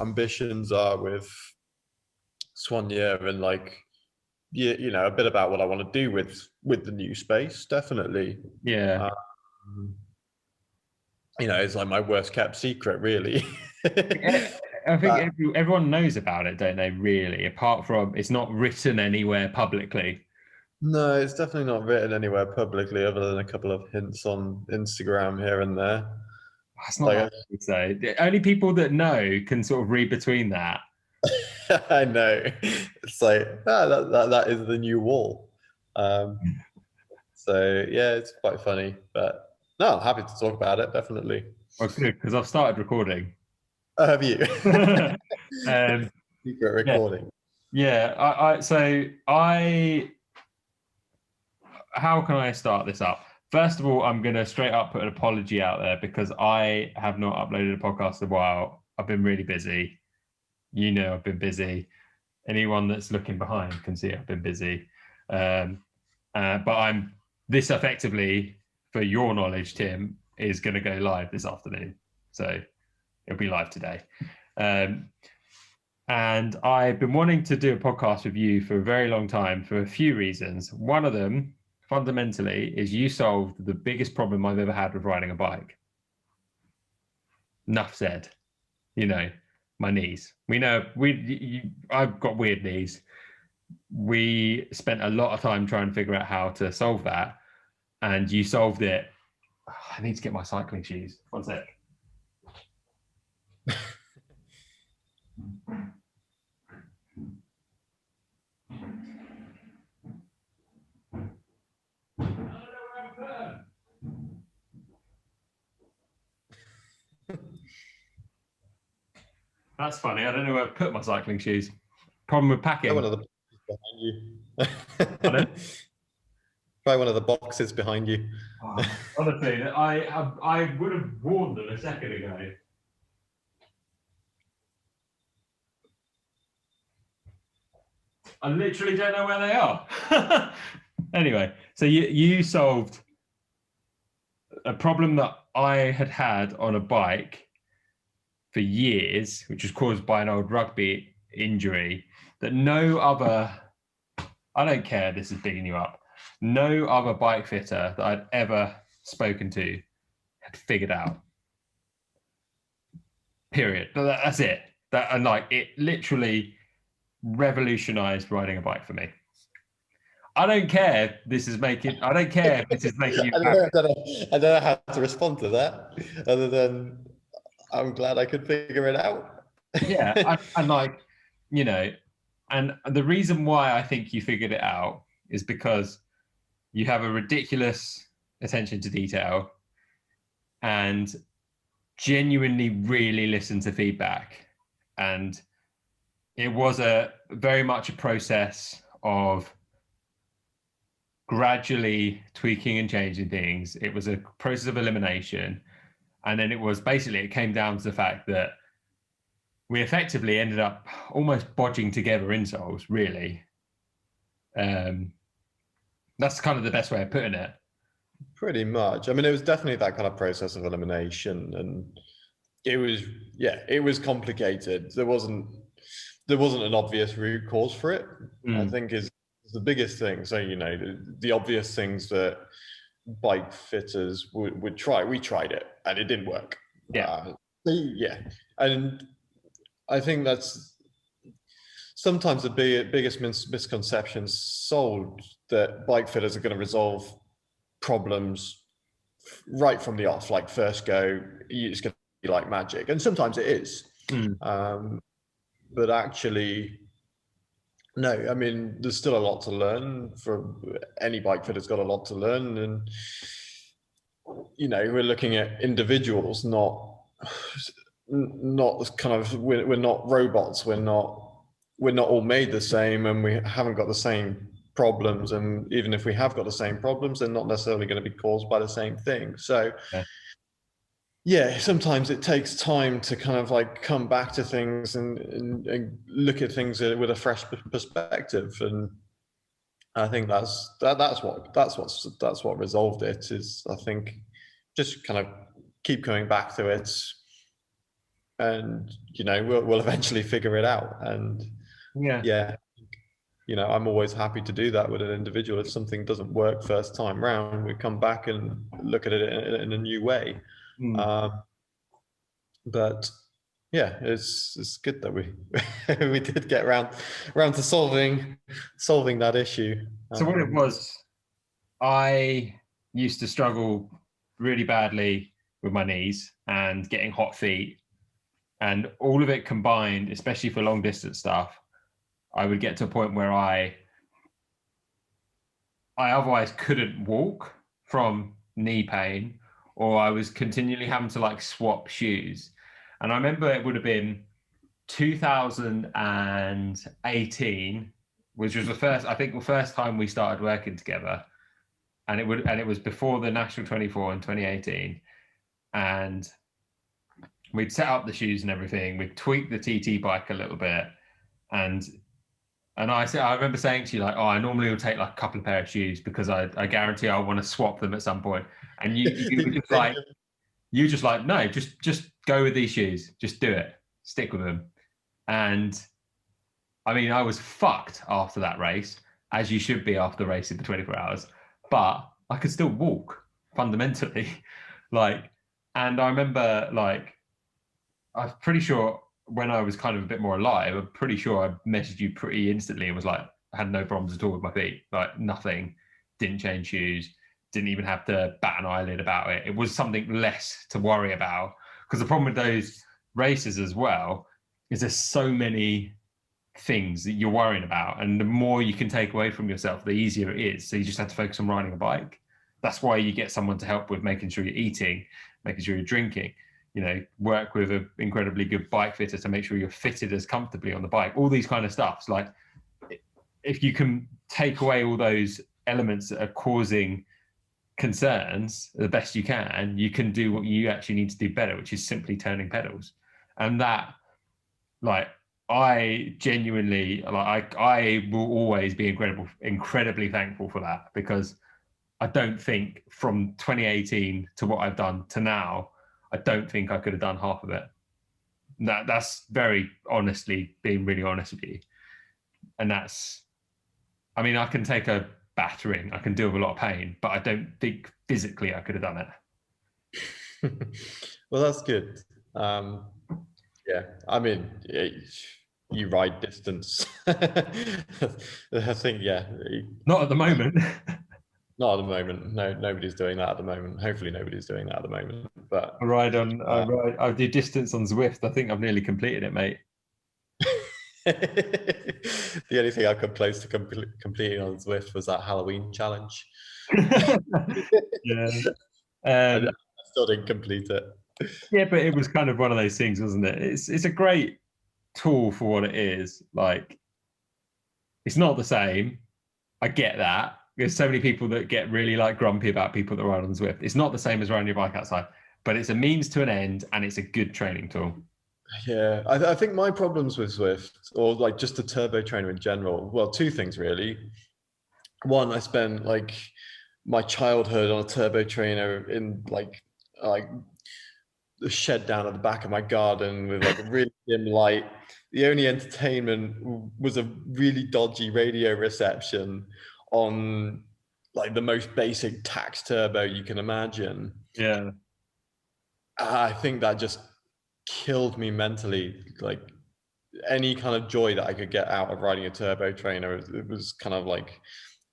ambitions are with Soigneur, and like, you know, a bit about what I want to do with the new space, definitely. Yeah. You know, it's like my worst kept secret, really. I think But everyone knows about it, don't they, really? Apart from it's not written anywhere publicly. no, it's definitely not written anywhere publicly other than a couple of hints on Instagram here and there. That's not Like, that so. The only people that know can sort of read between that. I know. It's like, that is the new wall. Um, so yeah, it's quite funny. But no, I'm happy to talk about it, definitely. Well, good, because I've started recording. Have you? um, Secret yeah, recording. yeah. I how can I start this up? First of all, I'm going to straight up put an apology out there because I have not uploaded a podcast in a while. I've been really busy. You know, I've been busy. Anyone that's looking behind can see I've been busy. But I'm this effectively, for your knowledge, Tim, is going to go live this afternoon. So it'll be live today. And I've been wanting to do a podcast with you for a very long time for a few reasons. One of them, fundamentally, is you solved the biggest problem I've ever had with riding a bike. Enough said. You know, my knees. We know I've got weird knees. We spent a lot of time trying to figure out how to solve that, and you solved it. I need to get my cycling shoes. One sec. That's funny. I don't know where I put my cycling shoes. Problem with packing. One of the boxes behind you. Try one of the boxes behind you. Honestly, I would have worn them a second ago. I literally don't know where they are. Anyway, so you solved a problem that I had on a bike for years, which was caused by an old rugby injury that no other, I don't care, this is bigging you up, no other bike fitter that I'd ever spoken to had figured out. Period. That's it. And like, it literally revolutionized riding a bike for me. I don't care if this is making you I don't know how to respond to that other than I'm glad I could figure it out. Yeah, and like, you know, and the reason why I think you figured it out is because you have a ridiculous attention to detail and genuinely really listen to feedback. And it was a very much a process of gradually tweaking and changing things. It was a process of elimination. And then it came down to the fact that we effectively ended up almost bodging together insoles, really. That's kind of the best way of putting it. Pretty much. I mean, it was definitely that kind of process of elimination, and it was complicated. There wasn't an obvious root cause for it. I think is the biggest thing. So, you know, the obvious things that bike fitters would try. We tried it and it didn't work. Yeah. Yeah. And I think that's sometimes the biggest misconception sold, that bike fitters are going to resolve problems right from the off, like first go, it's going to be like magic. And sometimes it is. But actually, no, I mean, there's still a lot to learn. For any bike fitter's got a lot to learn. And, you know, we're looking at individuals, not kind of, we're not robots. We're not all made the same, and we haven't got the same problems. And even if we have got the same problems, they're not necessarily going to be caused by the same thing. So yeah, sometimes it takes time to kind of like come back to things and look at things with a fresh perspective. And I think that's what resolved it. Is, I think, just kind of keep coming back to it. and we'll eventually figure it out. And yeah, I'm always happy to do that with an individual. If something doesn't work first time round, we come back and look at it in a new way. But yeah, it's good that we we did get around to solving that issue. So what it was, I used to struggle really badly with my knees and getting hot feet, and all of it combined, especially for long distance stuff, I would get to a point where I otherwise couldn't walk from knee pain, or I was continually having to like swap shoes. And I remember it would have been 2018, which was the first time we started working together. And it was before the National 24 in 2018. And we'd set up the shoes and everything. We'd tweaked the TT bike a little bit. And I remember saying to you, like, oh, I normally will take like a couple of pair of shoes because I guarantee I want to swap them at some point. And you were just like, no, just go with these shoes. Just do it. Stick with them. And I mean, I was fucked after that race, as you should be after the race in the 24 hours, but I could still walk fundamentally. And I remember, I'm pretty sure when I was kind of a bit more alive, I'm pretty sure I messaged you pretty instantly and was like, I had no problems at all with my feet, like nothing, didn't change shoes, didn't even have to bat an eyelid about it. It was something less to worry about, because the problem with those races as well is there's so many things that you're worrying about, and the more you can take away from yourself, the easier it is. So you just have to focus on riding a bike. That's why you get someone to help with making sure you're eating, making sure you're drinking, work with an incredibly good bike fitter to make sure you're fitted as comfortably on the bike, all these kind of stuff. So like, if you can take away all those elements that are causing concerns the best you can do what you actually need to do better, which is simply turning pedals. And that, I genuinely, I will always be incredibly thankful for that, because I don't think from 2018 to what I've done to now, I don't think I could have done half of it. That's very honestly being really honest with you. And that's, I mean, I can take a battering, I can deal with a lot of pain, but I don't think physically I could have done it. Well, that's good. Yeah, I mean, you ride distance. I think, yeah. Not at the moment. Not at the moment. No, nobody's doing that at the moment. Hopefully nobody's doing that at the moment. But I do distance on Zwift. I think I've nearly completed it, mate. The only thing I come close to completing on Zwift was that Halloween challenge. Yeah. I still didn't complete it. Yeah, but it was kind of one of those things, wasn't it? It's a great tool for what it is. Like, it's not the same. I get that. There's so many people that get really grumpy about people that ride on Zwift. It's not the same as riding your bike outside, but it's a means to an end, and it's a good training tool. Yeah, I think my problems with Zwift, or just the turbo trainer in general, well, two things really. One, I spent my childhood on a turbo trainer in the shed down at the back of my garden with a really dim light. The only entertainment was a really dodgy radio reception on the most basic tax turbo you can imagine. Yeah. I think that just killed me mentally. Any kind of joy that I could get out of riding a turbo trainer, it was kind of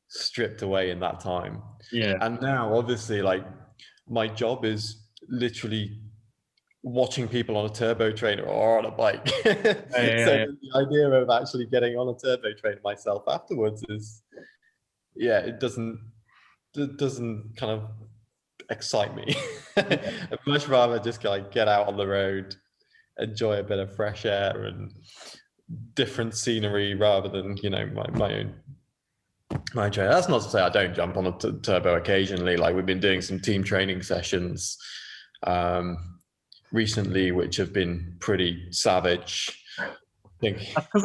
stripped away in that time. Yeah. And now obviously my job is literally watching people on a turbo trainer or on a bike. So the idea of actually getting on a turbo trainer myself afterwards is, it doesn't kind of excite me. I'd much rather just get out on the road, enjoy a bit of fresh air and different scenery rather than my trainer. That's not to say I don't jump on a turbo occasionally. We've been doing some team training sessions recently, which have been pretty savage. I think because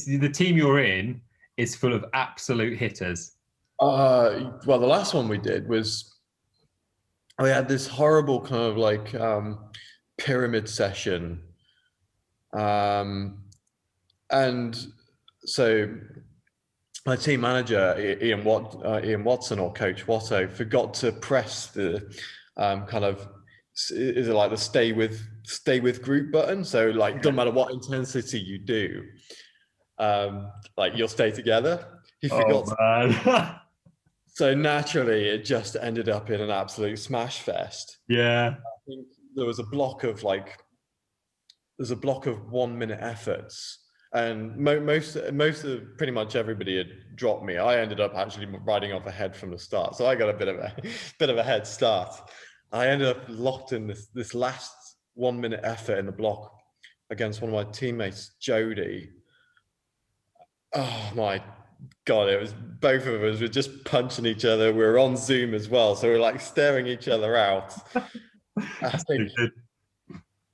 the team you're in is full of absolute hitters. Well, the last one we did was we had this horrible kind of pyramid session And so my team manager, Ian Watson, or Coach Watto, forgot to press the kind of, is it like the stay with group button? So like, doesn't matter what intensity you do, like you'll stay together. He forgot. Man. So naturally, it just ended up in an absolute smash fest. Yeah. I think there was a block of 1 minute efforts, and most of pretty much everybody had dropped me. I ended up actually riding off ahead from the start, so I got a bit of a head start. I ended up locked in this last 1 minute effort in the block against one of my teammates, Jody. Oh my God, it was both of us were just punching each other. We were on Zoom as well, so we were like staring each other out. I think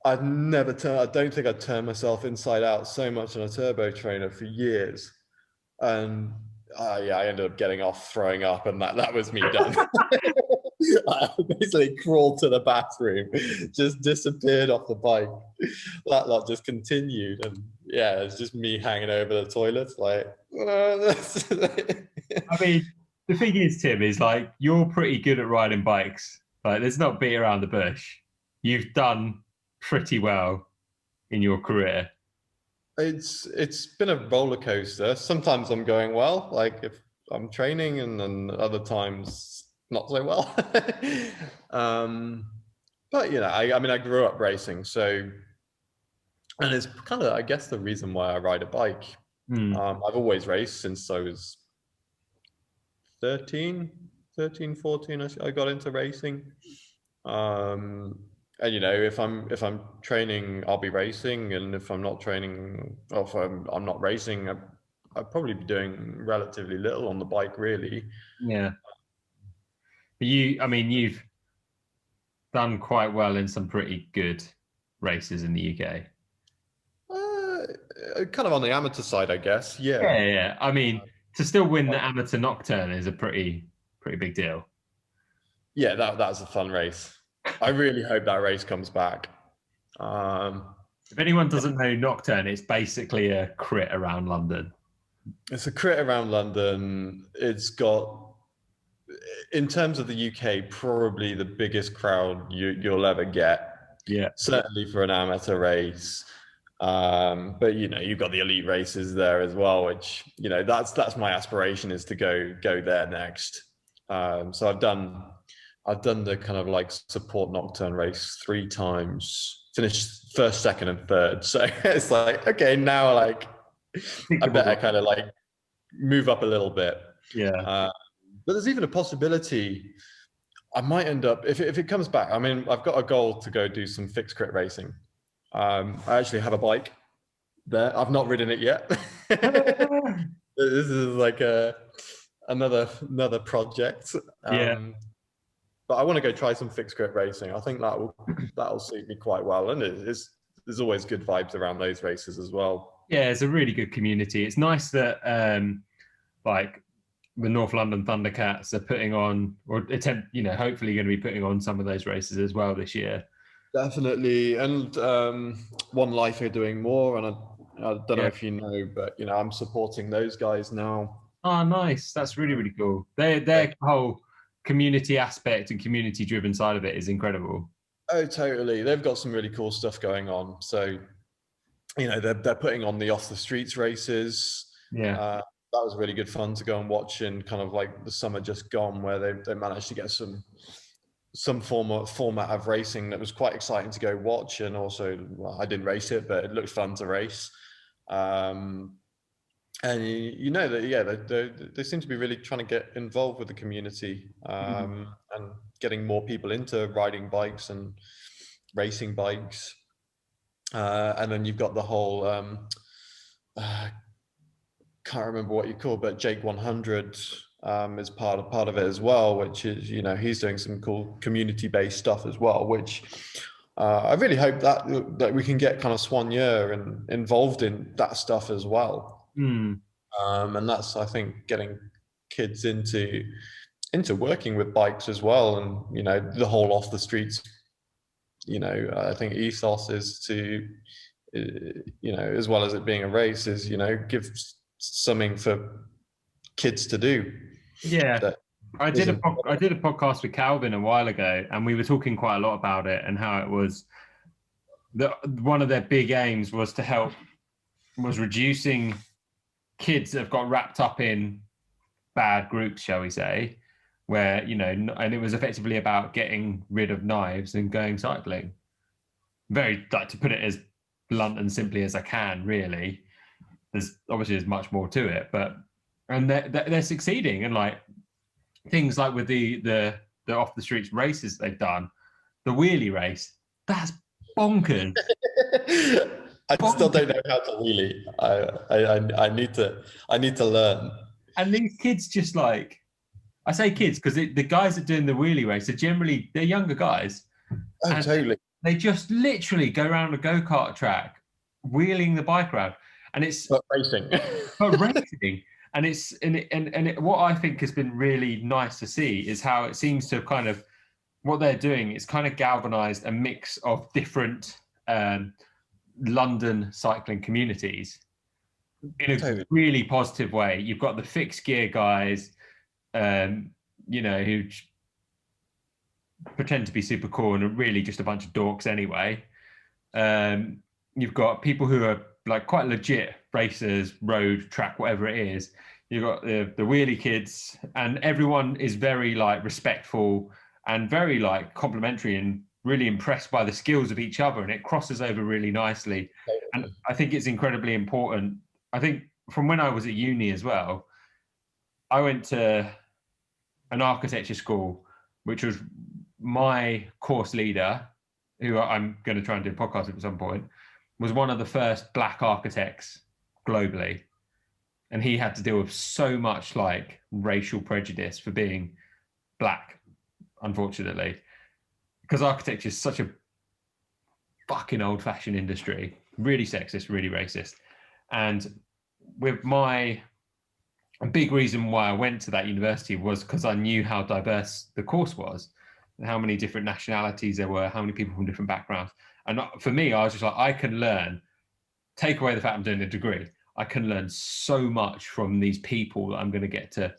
I don't think I'd turned myself inside out so much on a turbo trainer for years. And yeah, I ended up getting off, throwing up, and that was me done. I basically crawled to the bathroom, just disappeared off the bike. That just continued, and yeah, it's just me hanging over the toilet, like. I mean, the thing is, Tim, is like you're pretty good at riding bikes. Like, there's not beat around the bush. You've done pretty well in your career. It's been a roller coaster. Sometimes I'm going well, like if I'm training, and then other times not so well. But I mean, I grew up racing, so, and it's kind of, I guess, the reason why I ride a bike. I've always raced since I was 13, 14. I got into racing. And if I'm training, I'll be racing, and if I'm not training, or if I'm not racing, I'd probably be doing relatively little on the bike, really. Yeah. But you've done quite well in some pretty good races in the UK. Kind of on the amateur side, I guess. Yeah, Yeah. yeah. I mean, to still win the amateur nocturne is a pretty big deal. Yeah, that's a fun race. I really hope that race comes back. If anyone doesn't know nocturne, it's basically a crit around London. It's a crit around London. It's got, in terms of the UK, probably the biggest crowd you'll ever get. Yeah. Certainly for an amateur race. But you've got the elite races there as well, which that's my aspiration, is to go there next. So I've done the kind of like support nocturne race 3 times, finished first, second, and third. So it's like, okay, now like I better kind of like move up a little bit. Yeah. But there's even a possibility I might end up, if it comes back. I mean, I've got a goal to go do some fixed crit racing. I actually have a bike there. I've not ridden it yet. This is like another project. Yeah. But I want to go try some fixed crit racing. I think that'll suit me quite well, and there's always good vibes around those races as well. Yeah, it's a really good community. It's nice that like the North London Thundercats are putting on, or hopefully going to be putting on some of those races as well this year. Definitely. And One Life are doing more, and I don't know if you know, but I'm supporting those guys now. Oh, nice. That's really, really cool. Their whole community aspect and community driven side of it is incredible. Oh, totally. They've got some really cool stuff going on. So, they're putting on the off the streets races. Yeah. That was really good fun to go and watch in kind of like the summer just gone, where they managed to get some format of racing that was quite exciting to go watch. And also, well, I didn't race it, but it looked fun to race. And they seem to be really trying to get involved with the community, and getting more people into riding bikes and racing bikes. And then you've got the whole can't remember what you call, but Jake 100 is part of it as well, which is, he's doing some cool community-based stuff as well, which I really hope that we can get kind of Soigneur and involved in that stuff as well. And that's, I think, getting kids into working with bikes as well. And the whole off the streets, I think ethos is you know, as well as it being a race, is, you know, give something for kids to do. Yeah. That I did a isn't. podcast with Calvin a while ago, and we were talking quite a lot about it and how it was one of their big aims was reducing kids that have got wrapped up in bad groups, shall we say, where, you know, and it was effectively about getting rid of knives and going cycling. Very, like, to put it as blunt and simply as I can, really. There's much more to it, but and they're succeeding, and like things like with the off the streets races they've done, the wheelie race, that's bonkers. I still don't know how to wheelie. I need to learn. And these kids just like, I say kids because the guys that are doing the wheelie race are generally, they're younger guys. Oh, And totally. they just literally go around a go-kart track, wheeling the bike around. And it's But racing. but racing. And what I think has been really nice to see is how it seems to kind of, what they're doing is kind of galvanized a mix of different London cycling communities in a Totally. really positive way. You've got the fixed gear guys, you know, who pretend to be super cool and are really just a bunch of dorks anyway. You've got people who are like quite legit racers, road, track, whatever it is. You've got the wheelie kids, and everyone is very like respectful and very like complimentary and really impressed by the skills of each other, and it crosses over really nicely. And I think it's incredibly important. I think from when I was at uni as well, I went to an architecture school, which was my course leader, who I'm going to try and do a podcast with at some point, was one of the first black architects globally. And he had to deal with so much like racial prejudice for being black, unfortunately, because architecture is such a fucking old fashioned industry, really sexist, really racist. And with a big reason why I went to that university was because I knew how diverse the course was, and how many different nationalities there were, how many people from different backgrounds. And for me, I was just like, I can learn, take away the fact I'm doing a degree, I can learn so much from these people that I'm going to get to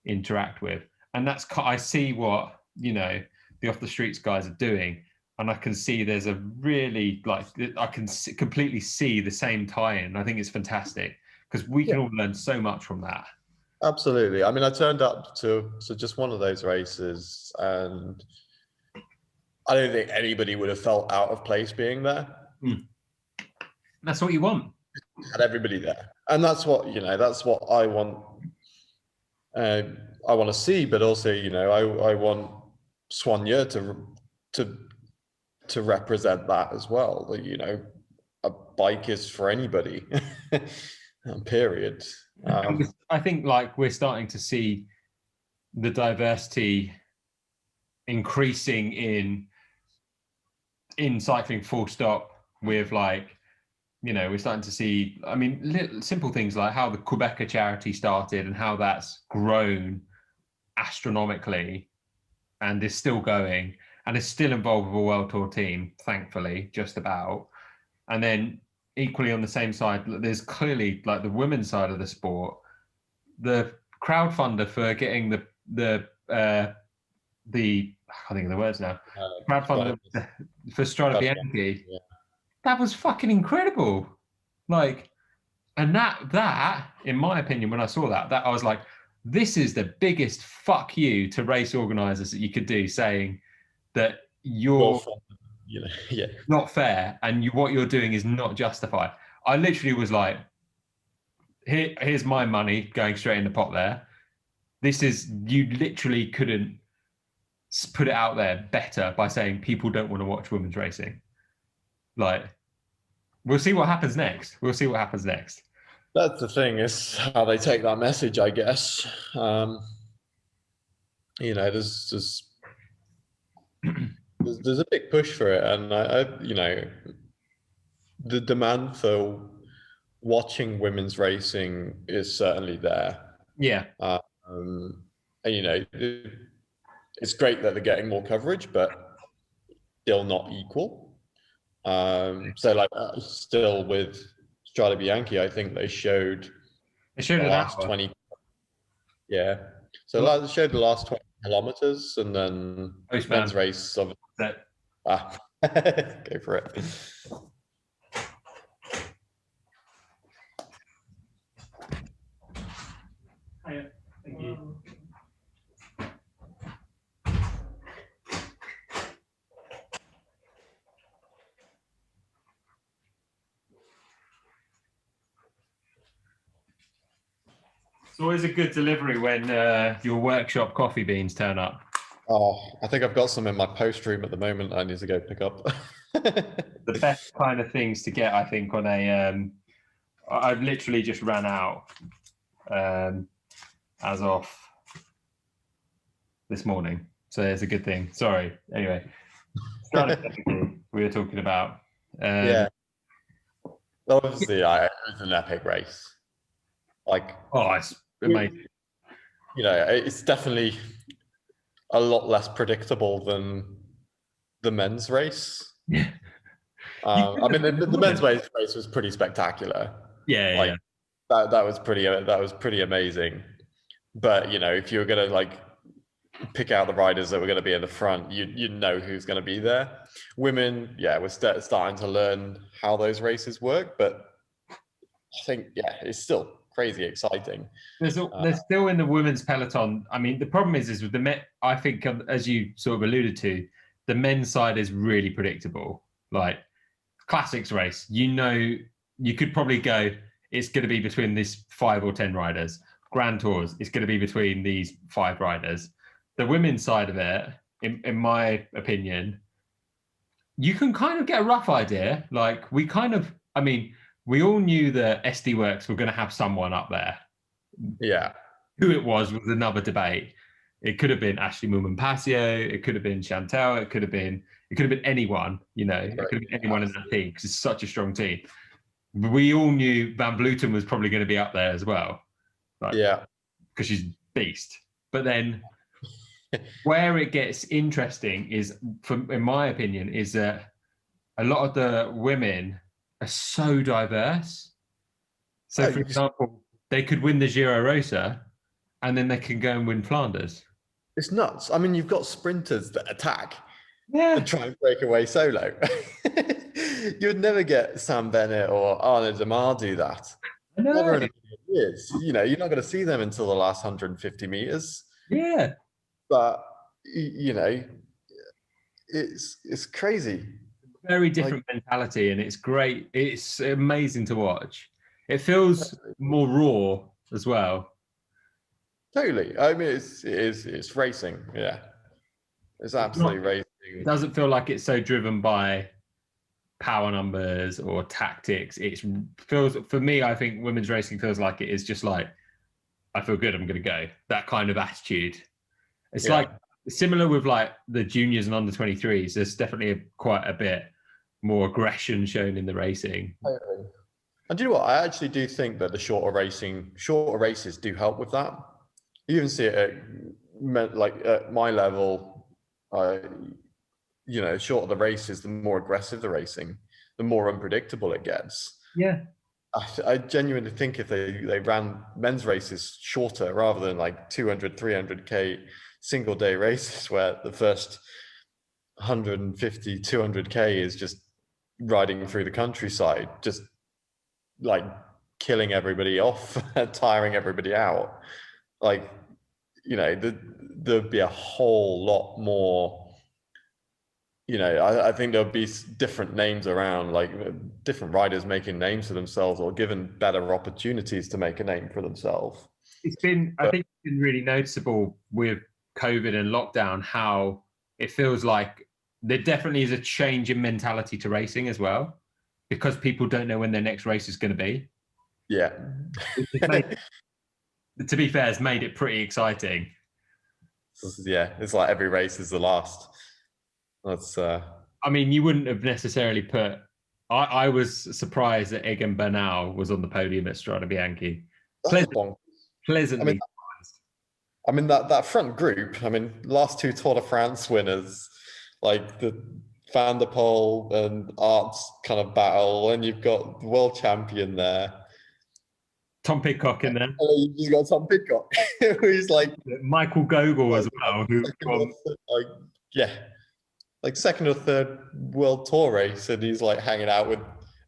interact with. And I see what, you know, the off the streets guys are doing. And I can see there's a really, like, I can completely see the same tie-in. I think it's fantastic because we can all learn so much from that. Absolutely. I mean, I turned up to just one of those races, and I don't think anybody would have felt out of place being there. That's what you want. Had everybody there, and that's what, you know, that's what I want. I want to see, but also, you know, I want Soigneur to represent that as well. That, you know, a bike is for anybody. Period. I think like we're starting to see the diversity increasing in cycling, full stop, with like, you know, we're starting to see, I mean, simple things like how the Quebecer charity started and how that's grown astronomically and is still going and is still involved with a World Tour team, thankfully, just about. And then equally on the same side, there's clearly like the women's side of the sport, the crowdfunder for getting the I can't think of the words now. Crowdfunder for Strada Bianchi. Yeah. That was fucking incredible. Like, and that, in my opinion, when I saw that I was like, this is the biggest fuck you to race organizers that you could do, saying that you're you know, yeah, not fair and what you're doing is not justified. I literally was like, here's my money going straight in the pot there. This is, you literally couldn't put it out there better by saying people don't want to watch women's racing. Like, we'll see what happens next. That's the thing, is how they take that message, I guess. You know, there's a big push for it, and I you know, the demand for watching women's racing is certainly there. Yeah. And, you know, it's great that they're getting more coverage, but still not equal. So like still with Strade Bianchi, I think they showed the an last hour. 20. Yeah. So they showed the last 20 kilometers, and then men's race of that. Go for it. Hiya. Thank you. It's always a good delivery when your workshop coffee beans turn up. Oh, I think I've got some in my post room at the moment. I need to go pick up. The best kind of things to get, I think, on a. I've literally just ran out as of this morning, so it's a good thing. Sorry. Anyway, we were talking about. Yeah. Obviously, it was an epic race. Like, oh, it's amazing. You know, it's definitely a lot less predictable than the men's race. Yeah. I mean, the men's race was pretty spectacular. Yeah, like, yeah. That was pretty amazing. But you know, if you were gonna like pick out the riders that were going to be in the front, you know who's going to be there. Women, yeah, we're starting to learn how those races work, but I think it's still crazy exciting. There's still in the women's peloton. I mean, the problem is with the men. I think, as you sort of alluded to, the men's side is really predictable. Like classics race, you know, you could probably go. It's going to be between these 5 or 10 riders. Grand Tours, it's going to be between these 5 riders. The women's side of it, in my opinion, you can kind of get a rough idea. Like we all knew that SD Works were going to have someone up there. Yeah. Who it was another debate. It could have been Ashley Moolman-Pasio. It could have been Chantel. It could have been anyone. You know, it could have been anyone in that team because it's such a strong team. We all knew Van Vleuten was probably going to be up there as well. Like, yeah, because she's beast. But then where it gets interesting is, in my opinion, is that a lot of the women are so diverse. So, for example, they could win the Giro Rosa, and then they can go and win Flanders. It's nuts. I mean, you've got sprinters that attack and try and break away solo. You'd never get Sam Bennett or Arnaud Demar do that. Never in a million years. You know, you're not going to see them until the last 150 meters. Yeah. But you know, it's crazy. Very different mentality, and it's great. It's amazing to watch. It feels more raw as well. Totally. I mean, it's racing. Yeah, it's absolutely racing. It doesn't feel like it's so driven by power numbers or tactics. It feels, for me, I think women's racing feels like it is just like, I feel good, I'm going to go. That kind of attitude. It's like similar with like the juniors and under 23s. There's definitely quite a bit more aggression shown in the racing. Totally. And do you know what? I actually do think that the shorter races do help with that. You even see it at my level. You know, shorter the races, the more aggressive the racing, the more unpredictable it gets. Yeah. I genuinely think if they ran men's races shorter rather than like 200, 300K single day races where the first 150, 200K is just riding through the countryside, just like killing everybody off, tiring everybody out. Like, you know, there'd be a whole lot more. You know, I think there'll be different names around, like different riders making names for themselves or given better opportunities to make a name for themselves. I think it's been really noticeable with COVID and lockdown how it feels like there definitely is a change in mentality to racing as well, because people don't know when their next race is going to be. Yeah. To be fair, it's made it pretty exciting. Yeah, it's like every race is the last. That's. I mean, you wouldn't have necessarily put. I was surprised that Egan Bernal was on the podium at Strade Bianchi. Pleasantly. I mean that front group. I mean, last 2 Tour de France winners, like the Van der Poel and Art's kind of battle, and you've got the world champion there. Tom Pidcock in there. And then you've just got Tom Pidcock, who's like Michael Gogol as well. Like second or third world tour race, and he's like hanging out with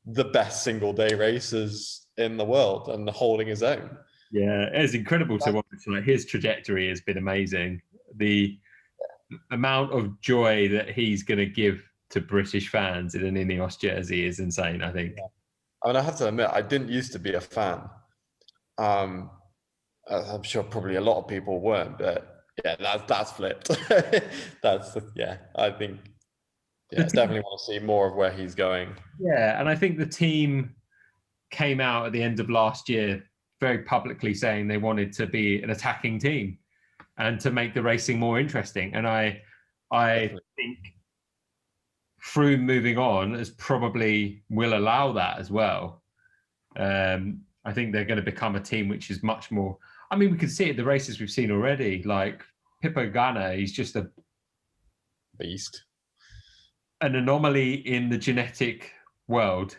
the best single day racers in the world and holding his own. Yeah, it's incredible to watch. Like, his trajectory has been amazing. The amount of joy that he's going to give to British fans in an Ineos jersey is insane, I think. Yeah. I mean, I have to admit, I didn't used to be a fan. I'm sure probably a lot of people weren't, but yeah, that's flipped. I think, definitely want to see more of where he's going. Yeah, and I think the team came out at the end of last year very publicly saying they wanted to be an attacking team and to make the racing more interesting. And I think Froome moving on is probably will allow that as well. I think they're going to become a team which is much more. I mean, we can see it in the races we've seen already. Like Pippo Ganna, he's just a beast, an anomaly in the genetic world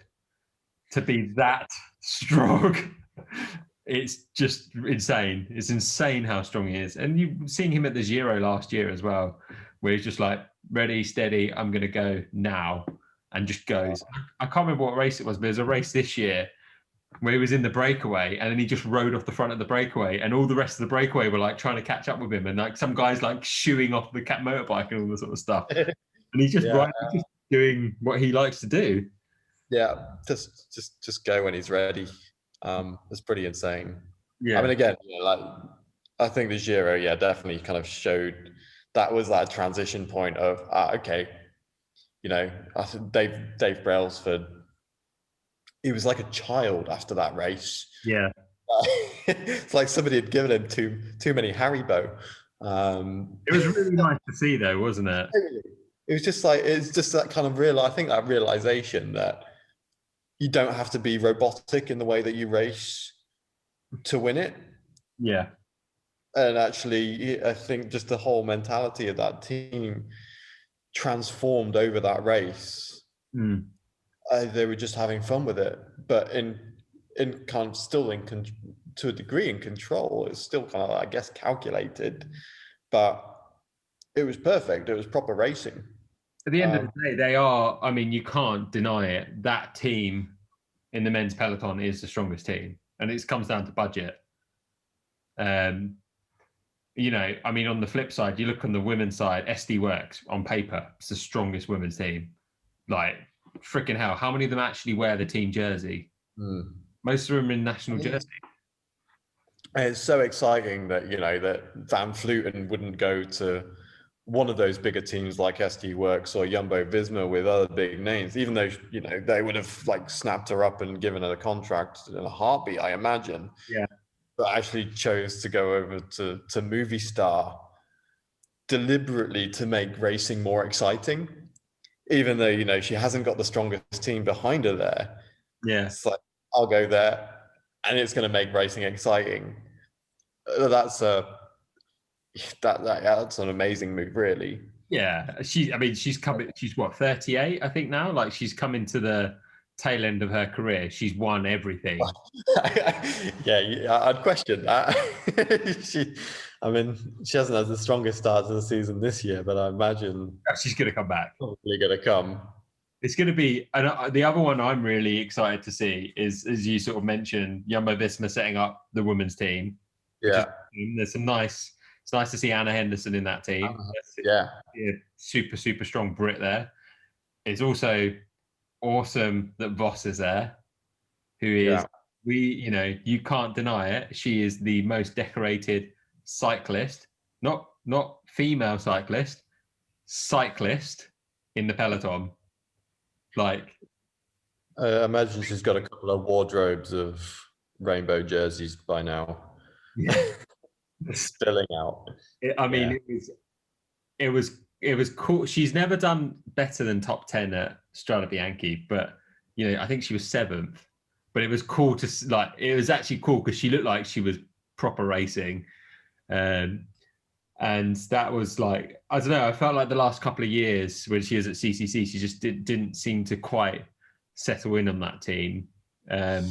to be that strong. It's just insane. It's insane how strong he is. And you've seen him at the Giro last year as well, where he's just like, ready, steady, I'm going to go now, and just goes. I can't remember what race it was, but there's a race this year where he was in the breakaway and then he just rode off the front of the breakaway, and all the rest of the breakaway were like trying to catch up with him, and like some guys like shooing off the cat motorbike and all this sort of stuff. And he's just just doing what he likes to do. Yeah, just go when he's ready. It's pretty insane. Yeah, I mean, again, like I think the Giro, definitely kind of showed that was that transition point of okay, I think Dave Brailsford, he was like a child after that race. Yeah, it's like somebody had given him too many Haribo. It was really nice to see, though, wasn't it? It was just like it's just that kind of I think that realization that you don't have to be robotic in the way that you race to win it. Yeah. And actually, I think just the whole mentality of that team transformed over that race. They were just having fun with it, but in kind of still to a degree in control. It's still kind of, I guess, calculated, but it was perfect. It was proper racing. At the end of the day, they are. I mean, you can't deny it. That team in the men's peloton is the strongest team, and it comes down to budget. I mean, on the flip side, you look on the women's side, SD Works on paper, it's the strongest women's team. Like, freaking hell, how many of them actually wear the team jersey? Most of them are in national jersey. And it's so exciting that, that Van Vleuten wouldn't go to one of those bigger teams like SD Works or Jumbo Visma with other big names, even though, they would have like snapped her up and given her a contract in a heartbeat, I imagine. Yeah. But actually chose to go over to Movistar deliberately to make racing more exciting, even though, she hasn't got the strongest team behind her there. Yeah. It's like, I'll go there and it's going to make racing exciting. That's an amazing move, really. Yeah. She's coming, she's what, 38, I think now? Like, she's coming to the tail end of her career. She's won everything. I'd question that. She hasn't had the strongest start to the season this year, but I imagine she's going to come back. Probably going to come. It's going to be, and the other one I'm really excited to see is, as you sort of mentioned, Jumbo Visma setting up the women's team. Yeah, there's some nice. It's nice to see Anna Henderson in that team. Super, super strong Brit there. It's also awesome that Voss is there, who is you can't deny it. She is the most decorated cyclist, not female cyclist in the peloton. Like, I imagine she's got a couple of wardrobes of rainbow jerseys by now. Yeah. Spilling out. It was cool. She's never done better than top 10 at Strade Bianche, but I think she was 7th. But it was cool it was actually cool because she looked like she was proper racing. And And that was like, I don't know, I felt like the last couple of years when she was at CCC, she just didn't seem to quite settle in on that team. But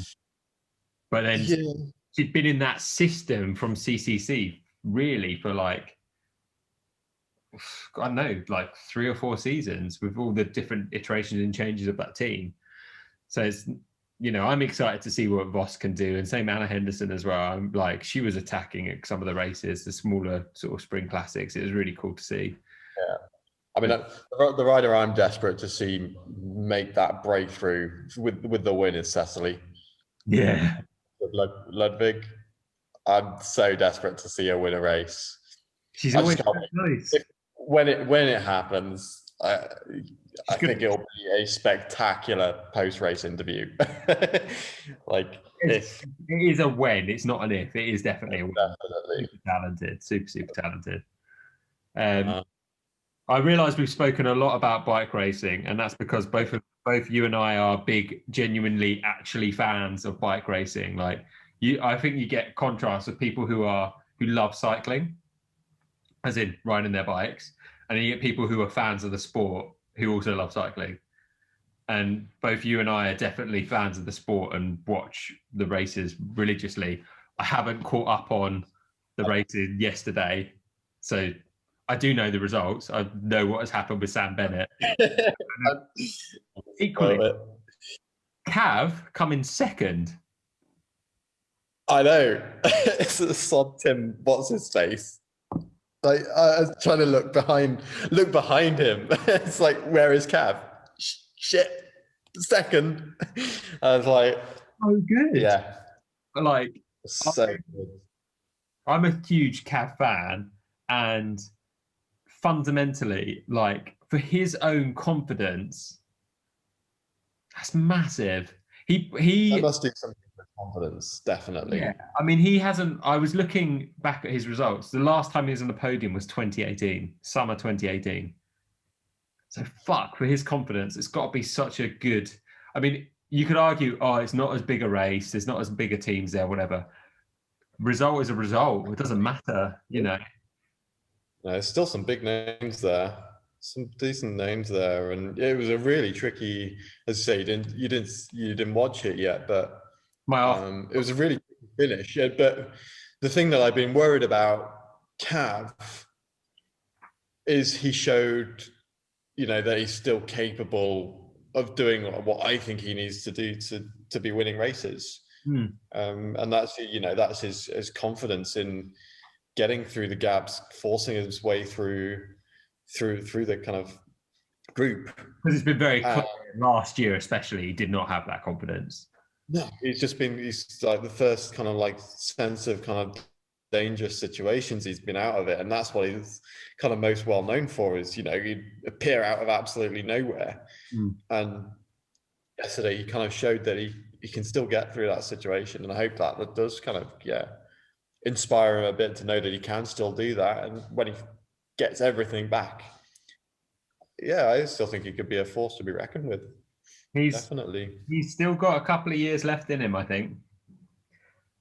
then Yeah. she'd been in that system from CCC really for like, I don't know, like 3 or 4 seasons with all the different iterations and changes of that team. So it's, I'm excited to see what Voss can do, and same Anna Henderson as well. I'm like, she was attacking at some of the races, the smaller sort of spring classics. It was really cool to see. Yeah. I mean, the rider I'm desperate to see make that breakthrough with the win is Cecily. Yeah, Ludwig. I'm so desperate to see her win a race. she's I just always can't nice. when it happens. I think it'll be a spectacular post-race interview. Like it is a when, it's not an if. It is definitely a when. Definitely. Super talented, super talented. Uh, I realise we've spoken a lot about bike racing, and that's because both you and I are big, genuinely, actually fans of bike racing. Like I think you get contrasts of people who love cycling, as in riding their bikes, and then you get people who are fans of the sport who also love cycling. And both you and I are definitely fans of the sport and watch the races religiously. I haven't caught up on the races yesterday, so I do know the results. I know what has happened with Sam Bennett. Equally, Cav come in second. I know. It's a sod Tim. What's his face? Like I was trying to look behind him. It's like, where is Cav? Shit, second. I was like, Oh, good. yeah, Like, so good. I'm a huge Cav fan, and fundamentally, like for his own confidence, that's massive. That He must do something with confidence, definitely. Yeah, I mean, he hasn't. I was looking back at his results. The last time he was on the podium was 2018, summer 2018. So fuck for his confidence. It's got to be such a good. I mean, you could argue, oh, it's not as big a race. There's not as big a teams there, whatever. Result is a result. It doesn't matter, No, there's still some big names there, some decent names there, and it was a really tricky. As you say, you didn't watch it yet, but My it was a really tricky finish. Yeah, but the thing that I've been worried about Cav is he showed, that he's still capable of doing what I think he needs to do to be winning races. And that's that's his confidence in getting through the gaps, forcing his way through the kind of group. Because it's been very clear last year, especially, he did not have that confidence. No, he's like the first kind of like sense of kind of dangerous situations he's been out of it, and that's what he's kind of most well known for. Is he'd appear out of absolutely nowhere, and yesterday he kind of showed that he can still get through that situation, and I hope that does kind of inspire him a bit to know that he can still do that, and when he gets everything back, I still think he could be a force to be reckoned with. Definitely. He's still got a couple of years left in him, I think.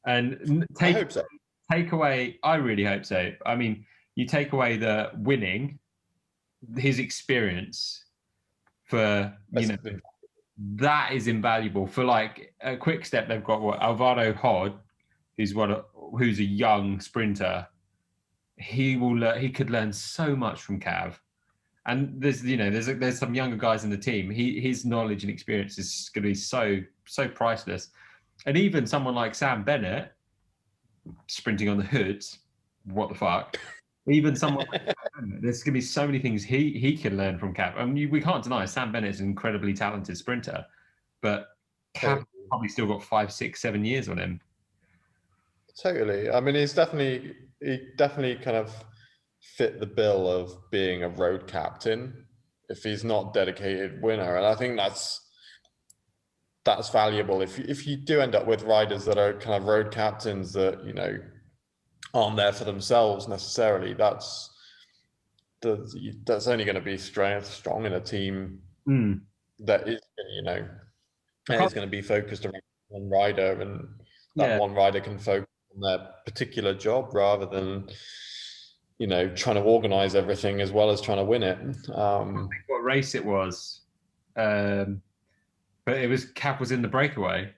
And I hope so. Take away, I really hope so. I mean, you take away the winning, his experience for that is invaluable. For like a quick step, they've got Alvaro Hod, who's a young sprinter. He could learn so much from Cav. And there's some younger guys in the team. His knowledge and experience is going to be so priceless. And even someone like Sam Bennett sprinting on the hoods, what the fuck? Even someone like Bennett, there's going to be so many things he can learn from Cav. I mean, we can't deny Sam Bennett's an incredibly talented sprinter, but Cav probably still got 5, 6, 7 years on him. Totally. I mean, he definitely kind of fit the bill of being a road captain if he's not dedicated winner, and I think that's valuable. If you do end up with riders that are kind of road captains that aren't there for themselves necessarily, that's only going to be strong in a team that is is going to be focused around one rider, and that one rider can focus on their particular job rather than you know, trying to organize everything as well as trying to win it. What race it was, but it was Cav was in the breakaway.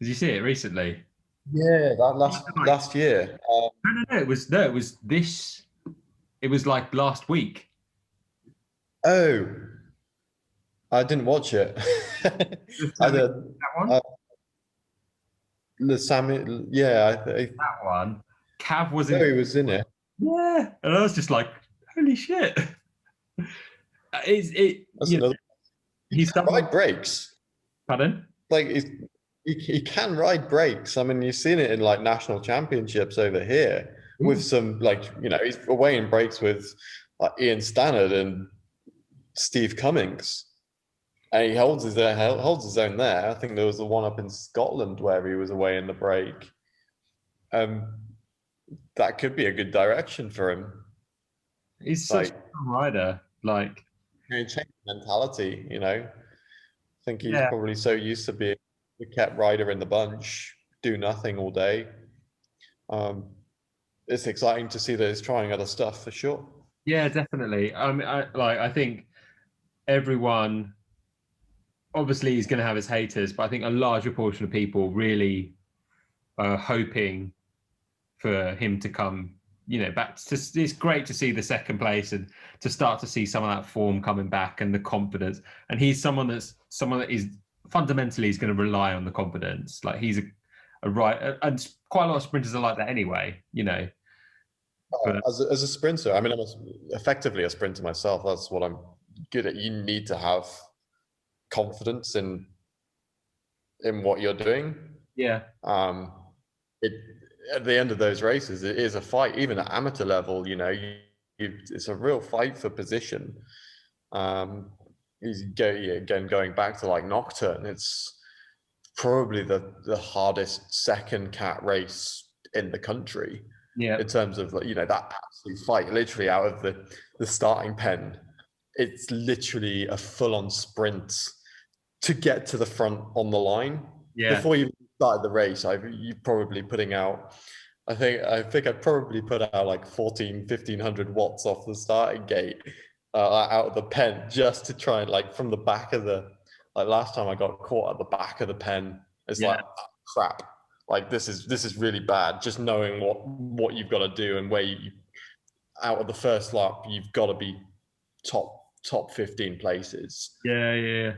Did you see it recently? Yeah, that Like, last year. no, it was this. It was like last week. Oh, I didn't watch it. I did. That one. Uh, the Sammy, yeah, That one. Cav was know in. he was in it. Yeah, and I was just like, holy shit! That's You know, another. He he's can someone. ride brakes. Pardon? Like he can ride brakes. I mean, you've seen it in like national championships over here with Ooh. some like, you know, he's away in brakes with Ian Stannard and Steve Cummings. And he holds his own there. I think there was the one up in Scotland where he was away in the break. Um, that could be a good direction for him. He's such a Like, strong rider. Like, change mentality. You know, I think he's yeah, probably so used to being the kept rider in the bunch, do nothing all day. Um, it's exciting to see that he's trying other stuff for sure. yeah, definitely. I think everyone obviously he's going to have his haters, but I think a larger portion of people really are hoping for him to come. You know, back to, it's great to see the second place and to start to see some of that form coming back and the confidence. And he's someone that is fundamentally is going to rely on the confidence. Like he's a right, and quite a lot of sprinters are like that anyway. You know, but As a sprinter, I mean, effectively a sprinter myself. That's what I'm good at. You need to have confidence in what you're doing. yeah, Um, it at the end of those races, it is a fight. Even at amateur level, you know, it's a real fight for position. Again, going back to like Nocturne, it's probably the hardest second cat race in the country yeah, in terms of, you know, that absolute fight, literally out of the starting pen. It's literally a full-on sprint to get to the front on the line. yeah, Before you started the race, you probably putting out, I think I probably put out like 1,500 watts off the starting gate, out of the pen, just to try and, like, from the back of the, like last time I got caught at the back of the pen. It's yeah, like, oh, crap, like this is really bad. Just knowing what you've got to do and where you out of the first lap, you've got to be top 15 places. yeah, yeah,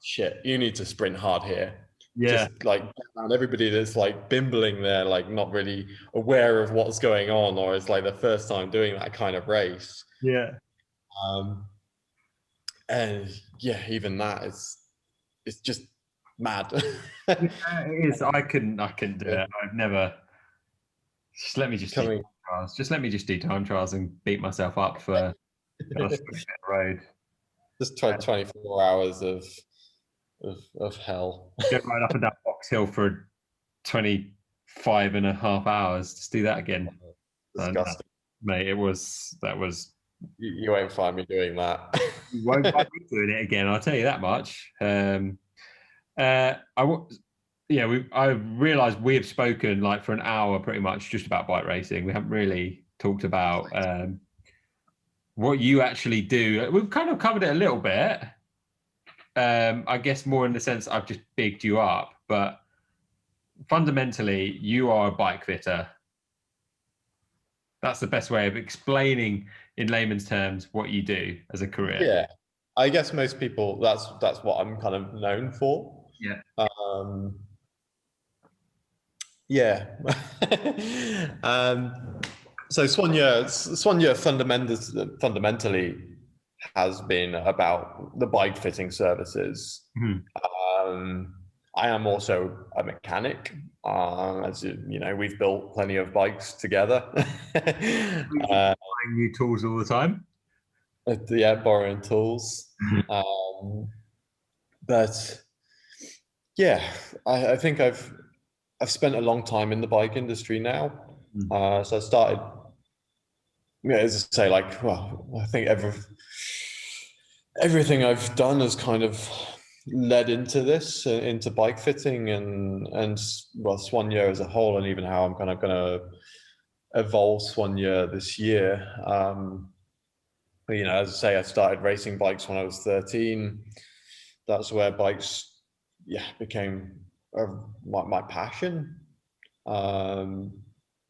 Shit, you need to sprint hard here. yeah, Just like around everybody that's like bimbling there, like not really aware of what's going on, or it's like the first time doing that kind of race. yeah. Um, and yeah, even that is, it's just mad. Yeah, it is. I can do Yeah. it. I've never. Just let me just do time Coming, trials. Just let me just do time trials and beat myself up for a road. just try 24 hours of hell. Go right up and down Box Hill for 25 and a half hours. Just do that again. And, Disgusting. mate, that was. You won't find me doing that. You won't find me doing it again. I'll tell you that much. I realised we have spoken like for an hour pretty much just about bike racing. We haven't really talked about what you actually do. We've kind of covered it a little bit. I guess more in the sense I've just bigged you up, but fundamentally you are a bike fitter. That's the best way of explaining in layman's terms what you do as a career. Yeah, I guess most people, that's what I'm kind of known for. Yeah. Yeah. So Soigneur fundamentally has been about the bike fitting services. Mhm. I am also a mechanic. As you know, we've built plenty of bikes together. Buying new tools all the time. Yeah, borrowing tools. But yeah, I think I've spent a long time in the bike industry now. So I started, yeah, as I say, like, well, I think everything I've done has kind of led into this, into bike fitting and well, Soigneur as a whole, and even how I'm kind of going to evolved Soigneur this year. But, as I say, I started racing bikes when I was 13. That's where bikes, became my passion. Um,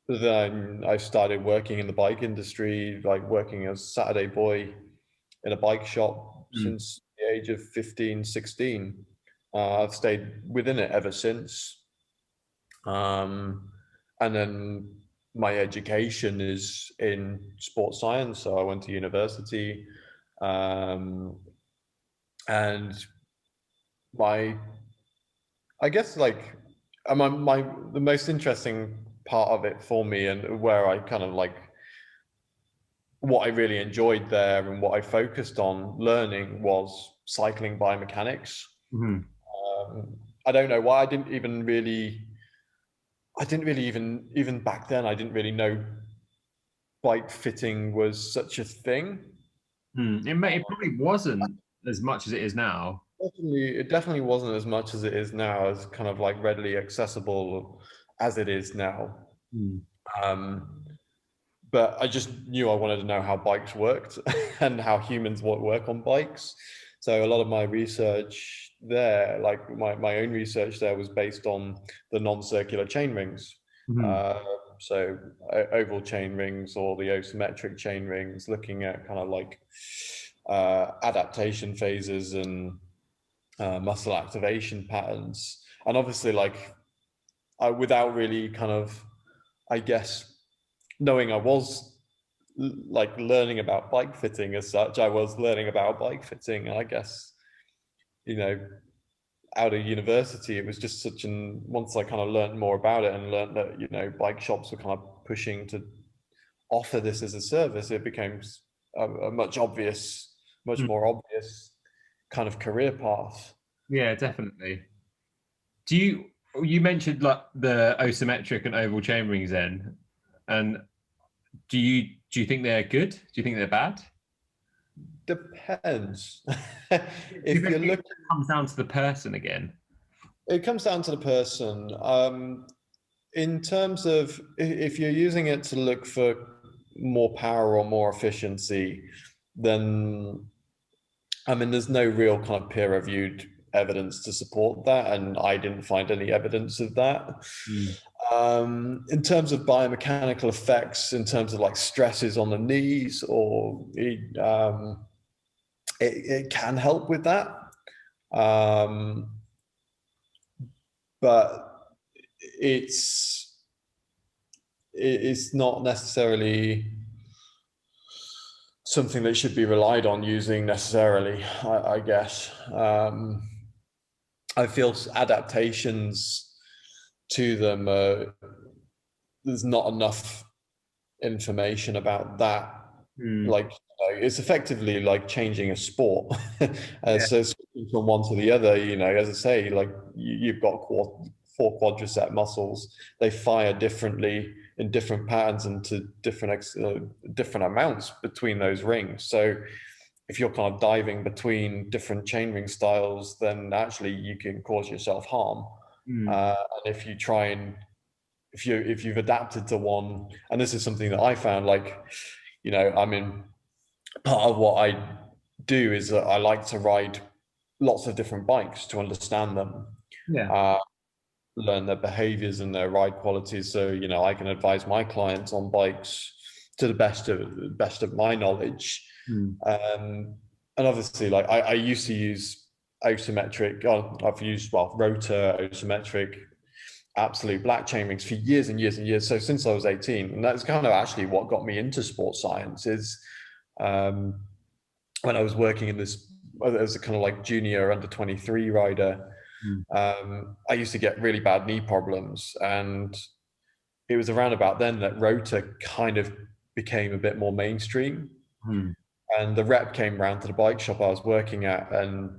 then I started working in the bike industry, like working as a Saturday boy in a bike shop Mm. since the age of 15, 16. I've stayed within it ever since. And then my education is in sports science, so I went to university. Um, and my, I guess like the most interesting part of it for me, and where I kind of like what I really enjoyed there and what I focused on learning, was cycling biomechanics. Mhm. I don't know why I didn't really even back then, I didn't really know bike fitting was such a thing. It probably wasn't as much as it is now. It definitely wasn't as much as it is now, as kind of like readily accessible as it is now. Mm. Um, but I just knew I wanted to know how bikes worked and how humans work on bikes. So a lot of my research there, like my own research there, was based on the non-circular chain rings. Mhm. Uh, so oval chain rings or the asymmetric chain rings, looking at kind of like adaptation phases and muscle activation patterns. And obviously, like, without really kind of, I guess, knowing I was like learning about bike fitting as such, I was learning about bike fitting. And I guess, you know, out of university, it was just once I kind of learned more about it and learned that, bike shops were kind of pushing to offer this as a service, it became a much Mm. more obvious kind of career path. Yeah, definitely. Do you mentioned like the asymmetric and oval chain rings then, and do you think they're good? Do you think they're bad? Depends. Do you If think you're it looking, comes down to the person again? it comes down to the person. In terms of, if you're using it to look for more power or more efficiency, then I mean, there's no real kind of peer-reviewed evidence to support that, and I didn't find any evidence of that. Mm. In terms of biomechanical effects, in terms of like stresses on the knees, it can help with that. Um, but it's it's not necessarily something that should be relied on using necessarily, I guess. I feel adaptations to them, there's not enough information about that. Mm. Like, it's effectively like changing a sport. Yeah. So switching from one to the other, as I say, like you've got four quadricep muscles. They fire differently in different patterns and to different amounts between those rings. So if you're kind of diving between different chainring styles, then actually you can cause yourself harm. Mm. And if you try and if you've adapted to one, and this is something that I found, like, I mean, part of what I do is that I like to ride lots of different bikes to understand them, Yeah. uh, learn their behaviors and their ride qualities, so I can advise my clients on bikes to the best of my knowledge. Mm. And obviously, like, I used to use asymmetric. I've used, well, rotor, asymmetric, absolute black chain rings for years and years and years. So since I was 18, and that's kind of actually what got me into sports science, is um, when I was working in this as a kind of like junior under 23 rider. Mm. I used to get really bad knee problems, and it was around about then that rotor kind of became a bit more mainstream. Mm. And the rep came round to the bike shop I was working at, and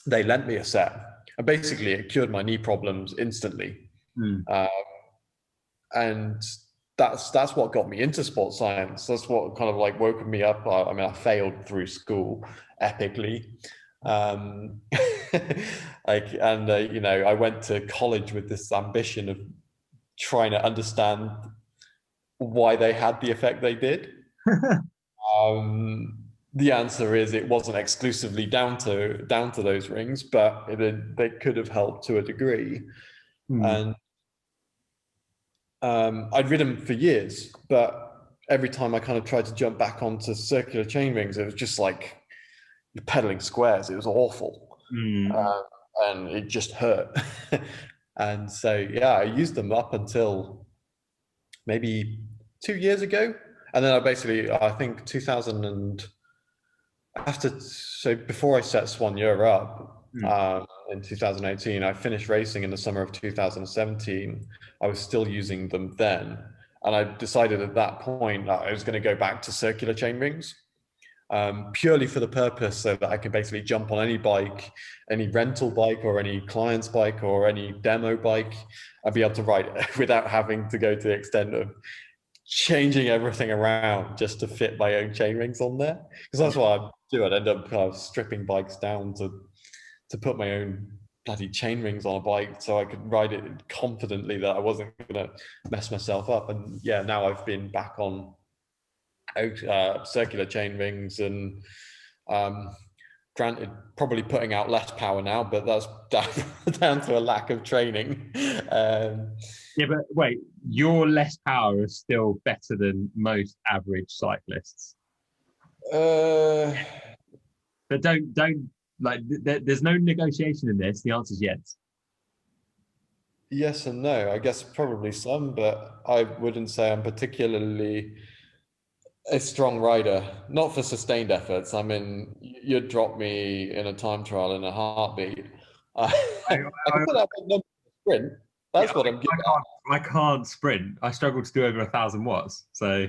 they lent me a set. And basically, it cured my knee problems instantly. Mm. Uh, and that's what got me into sports science. That's what kind of like woke me up. I mean, I failed through school epically. I went to college with this ambition of trying to understand why they had the effect they did. The answer is it wasn't exclusively down to those rings, but they could have helped to a degree. And I'd ridden for years, but every time I kind of tried to jump back onto circular chain rings, it was just like you're pedaling squares. It was awful, and it just hurt. And so, yeah, I used them up until maybe 2 years ago, and then I think 2000 and before I set Soigneur up in 2018, I finished racing in the summer of 2017. I was still using them then, and I decided at that point that I was going to go back to circular chain rings, purely for the purpose so that I could basically jump on any bike, any rental bike or any client's bike or any demo bike, and be able to ride it without having to go to the extent of changing everything around just to fit my own chain rings on there. Because that's what I'd do. I'd end up kind of stripping bikes down to put my own bloody chain rings on a bike so I could ride it confidently that I wasn't going to mess myself up. And yeah, now I've been back on circular chain rings, and granted, probably putting out less power now, but that's down to a lack of training. Yeah, but wait, your less power is still better than most average cyclists. But don't like. There's no negotiation in this. The answer is yes. Yes and no. I guess probably some, but I wouldn't say I'm particularly a strong rider. Not for sustained efforts. I mean, you'd drop me in a time trial in a heartbeat. I can put up a number sprint. That's what I'm good at. I can't sprint. I struggle to do over 1,000 watts. So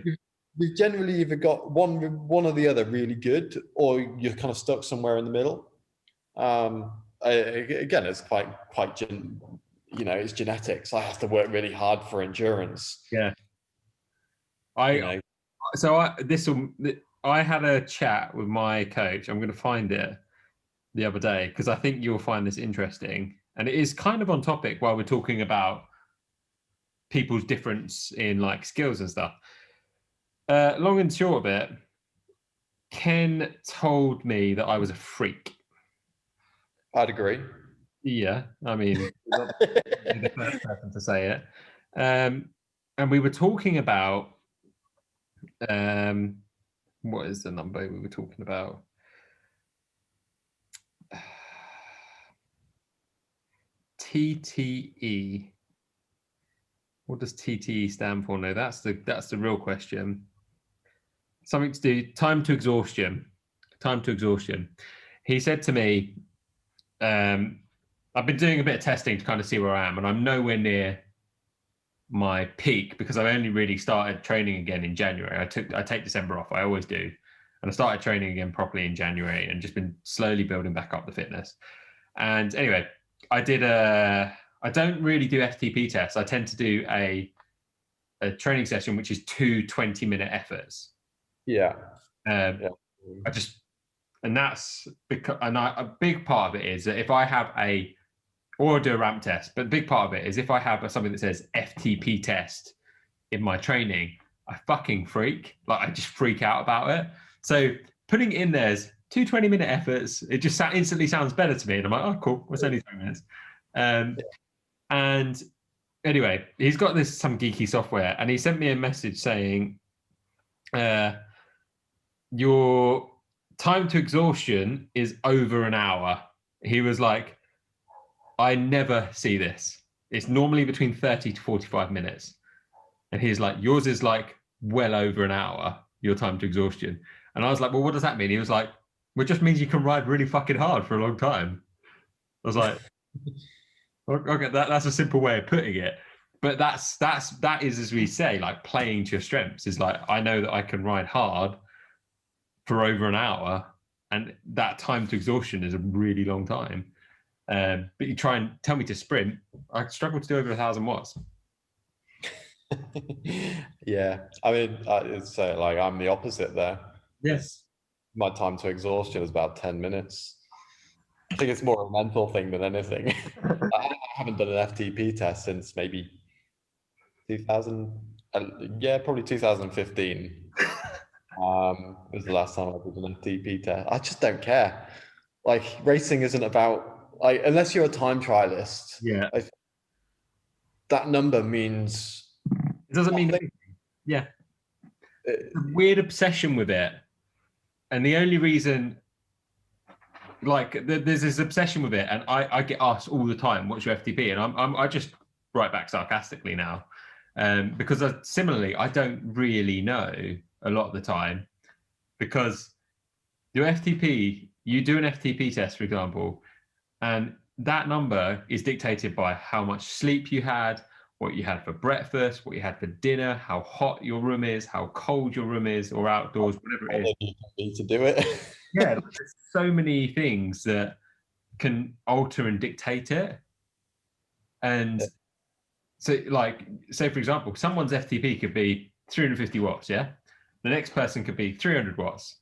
we've generally either got one or the other really good, or you're kind of stuck somewhere in the middle. Again, it's quite it's genetics. I have to work really hard for endurance. Yeah. I had a chat with my coach. I'm going to find it the other day because I think you'll find this interesting, and it is kind of on topic while we're talking about people's difference in like skills and stuff. Long and short of it, Ken told me that I was a freak. I'd agree. Yeah, I mean, not the first person to say it. And we were talking about what is the number we were talking about? TTE. What does TTE stand for? No, that's the real question. Something to do, time to exhaustion. Time to exhaustion. He said to me, I've been doing a bit of testing to kind of see where I am, and I'm nowhere near my peak because I've only really started training again in January. I take December off. I always do. And I started training again properly in January and just been slowly building back up the fitness. And anyway, I don't really do FTP tests. I tend to do a training session, which is 2 20-minute efforts. Yeah. That's because, a big part of it is that if I have or do a ramp test, but a big part of it is if I have something that says FTP test in my training, I fucking freak. Like I just freak out about it. So putting it in there as 2 20-minute efforts, it just instantly sounds better to me. And I'm like, oh, cool. It's only 3 minutes. And anyway, he's got some geeky software, and he sent me a message saying, your time to exhaustion is over an hour. He was like, I never see this. It's normally between 30 to 45 minutes. And he's like, yours is like well over an hour, your time to exhaustion. And I was like, well, what does that mean? He was like, well, it just means you can ride really fucking hard for a long time. I was like, okay, that's a simple way of putting it. But that is, as we say, like playing to your strengths is like, I know that I can ride hard for over an hour, and that time to exhaustion is a really long time. But you try and tell me to sprint, I struggle to do over 1,000 watts. Yeah, I mean, it's like I'm the opposite there. Yes, my time to exhaustion is about 10 minutes. I think it's more a mental thing than anything. I haven't done an FTP test since maybe 2000. Yeah, probably 2015 was the last time I did an FTP test. I just don't care. Like racing isn't about like unless you're a time trialist. Yeah. That number means It doesn't mean nothing. anything. Yeah. It's a weird obsession with it. And the only reason, like, there's this obsession with it, and I get asked all the time, "What's your FTP?" And I just write back sarcastically now, because similarly, I don't really know a lot of the time, because your FTP, you do an FTP test, for example, and that number is dictated by how much sleep you had, what you had for breakfast, what you had for dinner, how hot your room is, how cold your room is, or outdoors, whatever it is. You need to do it. Yeah, like, there's so many things that can alter and dictate it. And so, like, say for example, someone's FTP could be 350 watts, yeah? The next person could be 300 watts.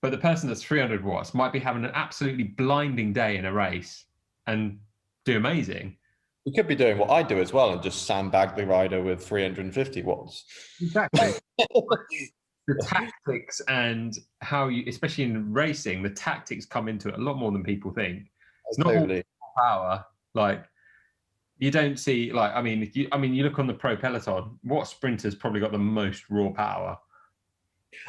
But the person that's 300 watts might be having an absolutely blinding day in a race and do amazing. You could be doing what I do as well and just sandbag the rider with 350 watts. Exactly. The tactics and how you, especially in racing, the tactics come into it a lot more than people think. It's not all power. Like, you don't see, like, I mean, you look on the pro peloton, what sprinter's probably got the most raw power?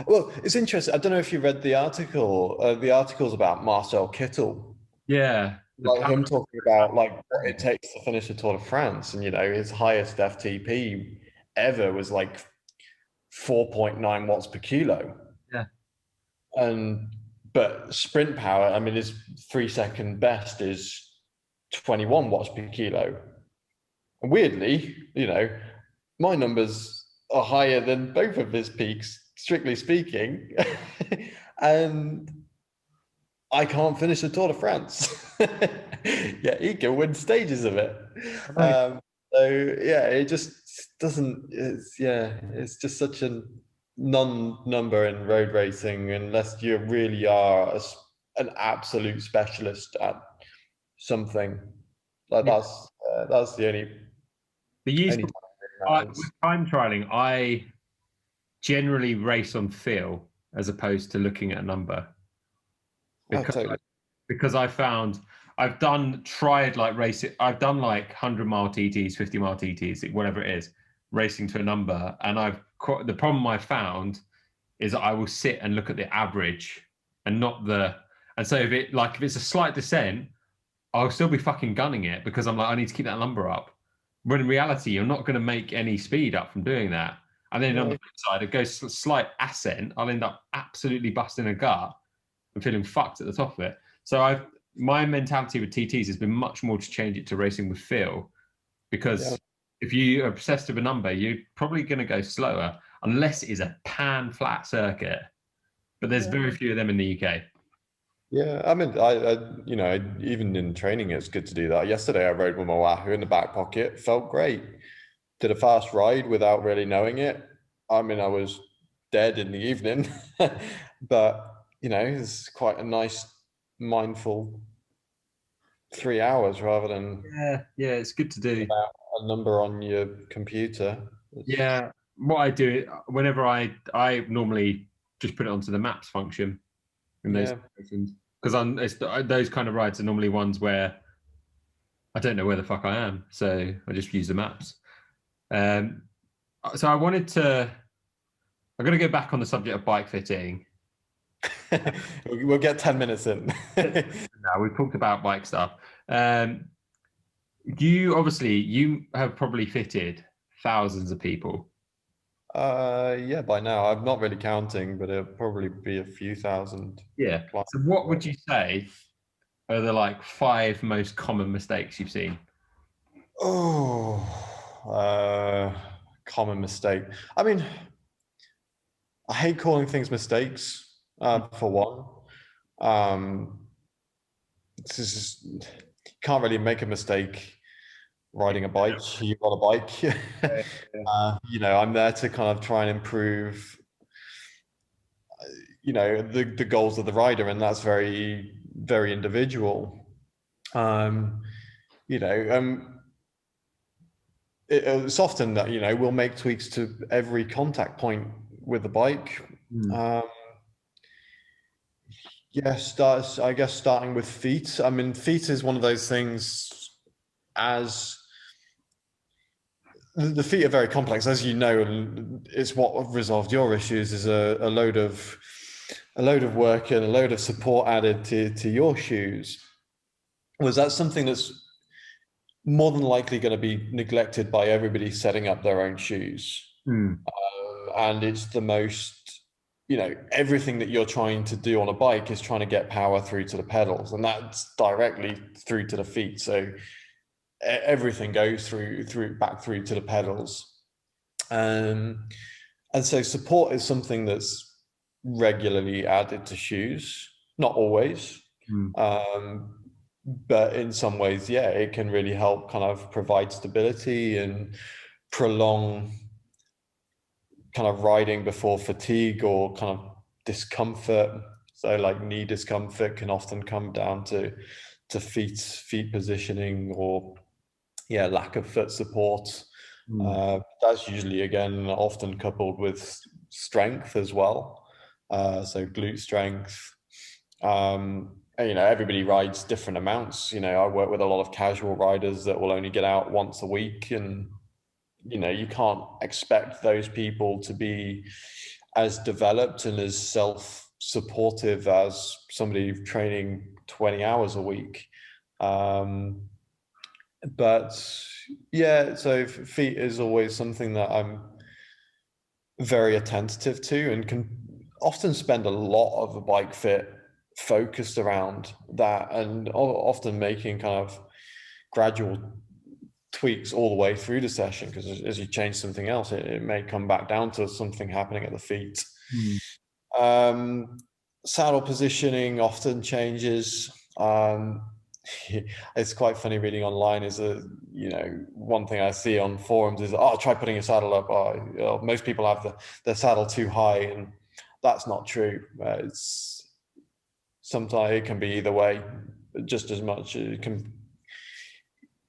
Well, it's interesting. I don't know if you read the article. The article's about Marcel Kittel. Yeah. Like him talking about like what it takes to finish the Tour de France, and his highest FTP ever was like 4.9 watts per kilo. Yeah. But sprint power, I mean, his 3-second best is 21 watts per kilo. And weirdly, my numbers are higher than both of his peaks, strictly speaking. And I can't finish the Tour de France. Yeah, he can win stages of it. So yeah, it just doesn't. It's just such a non-number in road racing unless you really are an absolute specialist at something. Like that's the only. The useful with time trialing, I generally race on feel as opposed to looking at a number. Because I found I've tried like racing, I've done like 100-mile TTs, 50-mile TTs, whatever it is, racing to a number. And the problem I found is that I will sit and look at the average and not and so if it's a slight descent, I'll still be fucking gunning it because I'm like, I need to keep that number up. When in reality, you're not going to make any speed up from doing that. And then on the flip side, it goes slight ascent, I'll end up absolutely busting a gut and feeling fucked at the top of it. So my mentality with TTs has been much more to change it to racing with feel, because if you are obsessed with a number, you're probably going to go slower unless it is a pan flat circuit. But there's very few of them in the UK. Yeah, I mean, even in training, it's good to do that. Yesterday, I rode with my Wahoo in the back pocket. Felt great. Did a fast ride without really knowing it. I mean, I was dead in the evening, but it's quite a nice, mindful 3 hours rather than it's good to do a number on your computer. Yeah, what I do whenever I normally just put it onto the maps function in those situations, because those kind of rides are normally ones where I don't know where the fuck I am, so I just use the maps. So I'm going to go back on the subject of bike fitting. We'll get 10 minutes in. Now we've talked about bike stuff. You have probably fitted thousands of people. Yeah, by now I'm not really counting, but it'll probably be a few thousand. Yeah. So what would you say are the like 5 most common mistakes you've seen? Common mistake. I mean, I hate calling things mistakes, for one. It's just, you can't really make a mistake riding a bike. You've got a bike. I'm there to kind of try and improve, the goals of the rider, and that's very, very individual. it's often that, we'll make tweaks to every contact point with the bike. Mm. I guess starting with feet. I mean, feet is one of those things, as the feet are very complex, as you know, and it's what resolved your issues is a load of work and a load of support added to your shoes. Was that something that's more than likely going to be neglected by everybody setting up their own shoes? Mm. And it's the most, everything that you're trying to do on a bike is trying to get power through to the pedals, and that's directly through to the feet. So everything goes back through to the pedals. And so support is something that's regularly added to shoes, not always. But in some ways, yeah, it can really help kind of provide stability and prolong kind of riding before fatigue or kind of discomfort. So like knee discomfort can often come down to feet positioning, or lack of foot support. That's usually, again, often coupled with strength as well. So glute strength. Everybody rides different amounts. I work with a lot of casual riders that will only get out once a week, and you can't expect those people to be as developed and as self-supportive as somebody training 20 hours a week. But yeah, so feet is always something that I'm very attentive to, and can often spend a lot of a bike fit focused around that, and often making kind of gradual tweaks all the way through the session, because as you change something else, it may come back down to something happening at the feet. Saddle positioning often changes. It's quite funny reading online is one thing I see on forums is, try putting a saddle up. Most people have the saddle too high, and that's not true. It's sometimes it can be either way, just as much. It can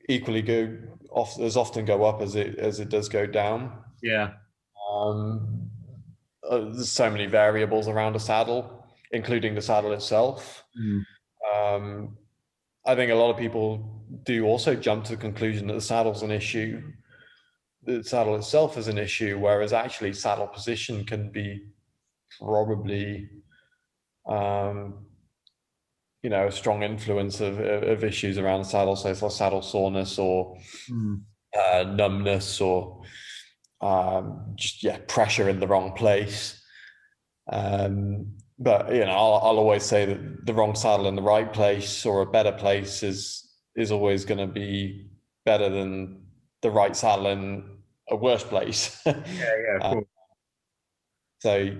equally go off, as often go up as it does go down. Yeah. There's so many variables around a saddle, including the saddle itself. I think a lot of people do also jump to the conclusion that the saddle's an issue. The saddle itself is an issue, whereas actually saddle position can be probably, a strong influence of issues around the saddle. So it's like saddle soreness, or numbness, or pressure in the wrong place. But I'll always say that the wrong saddle in the right place, or a better place, is always going to be better than the right saddle in a worse place. Cool. So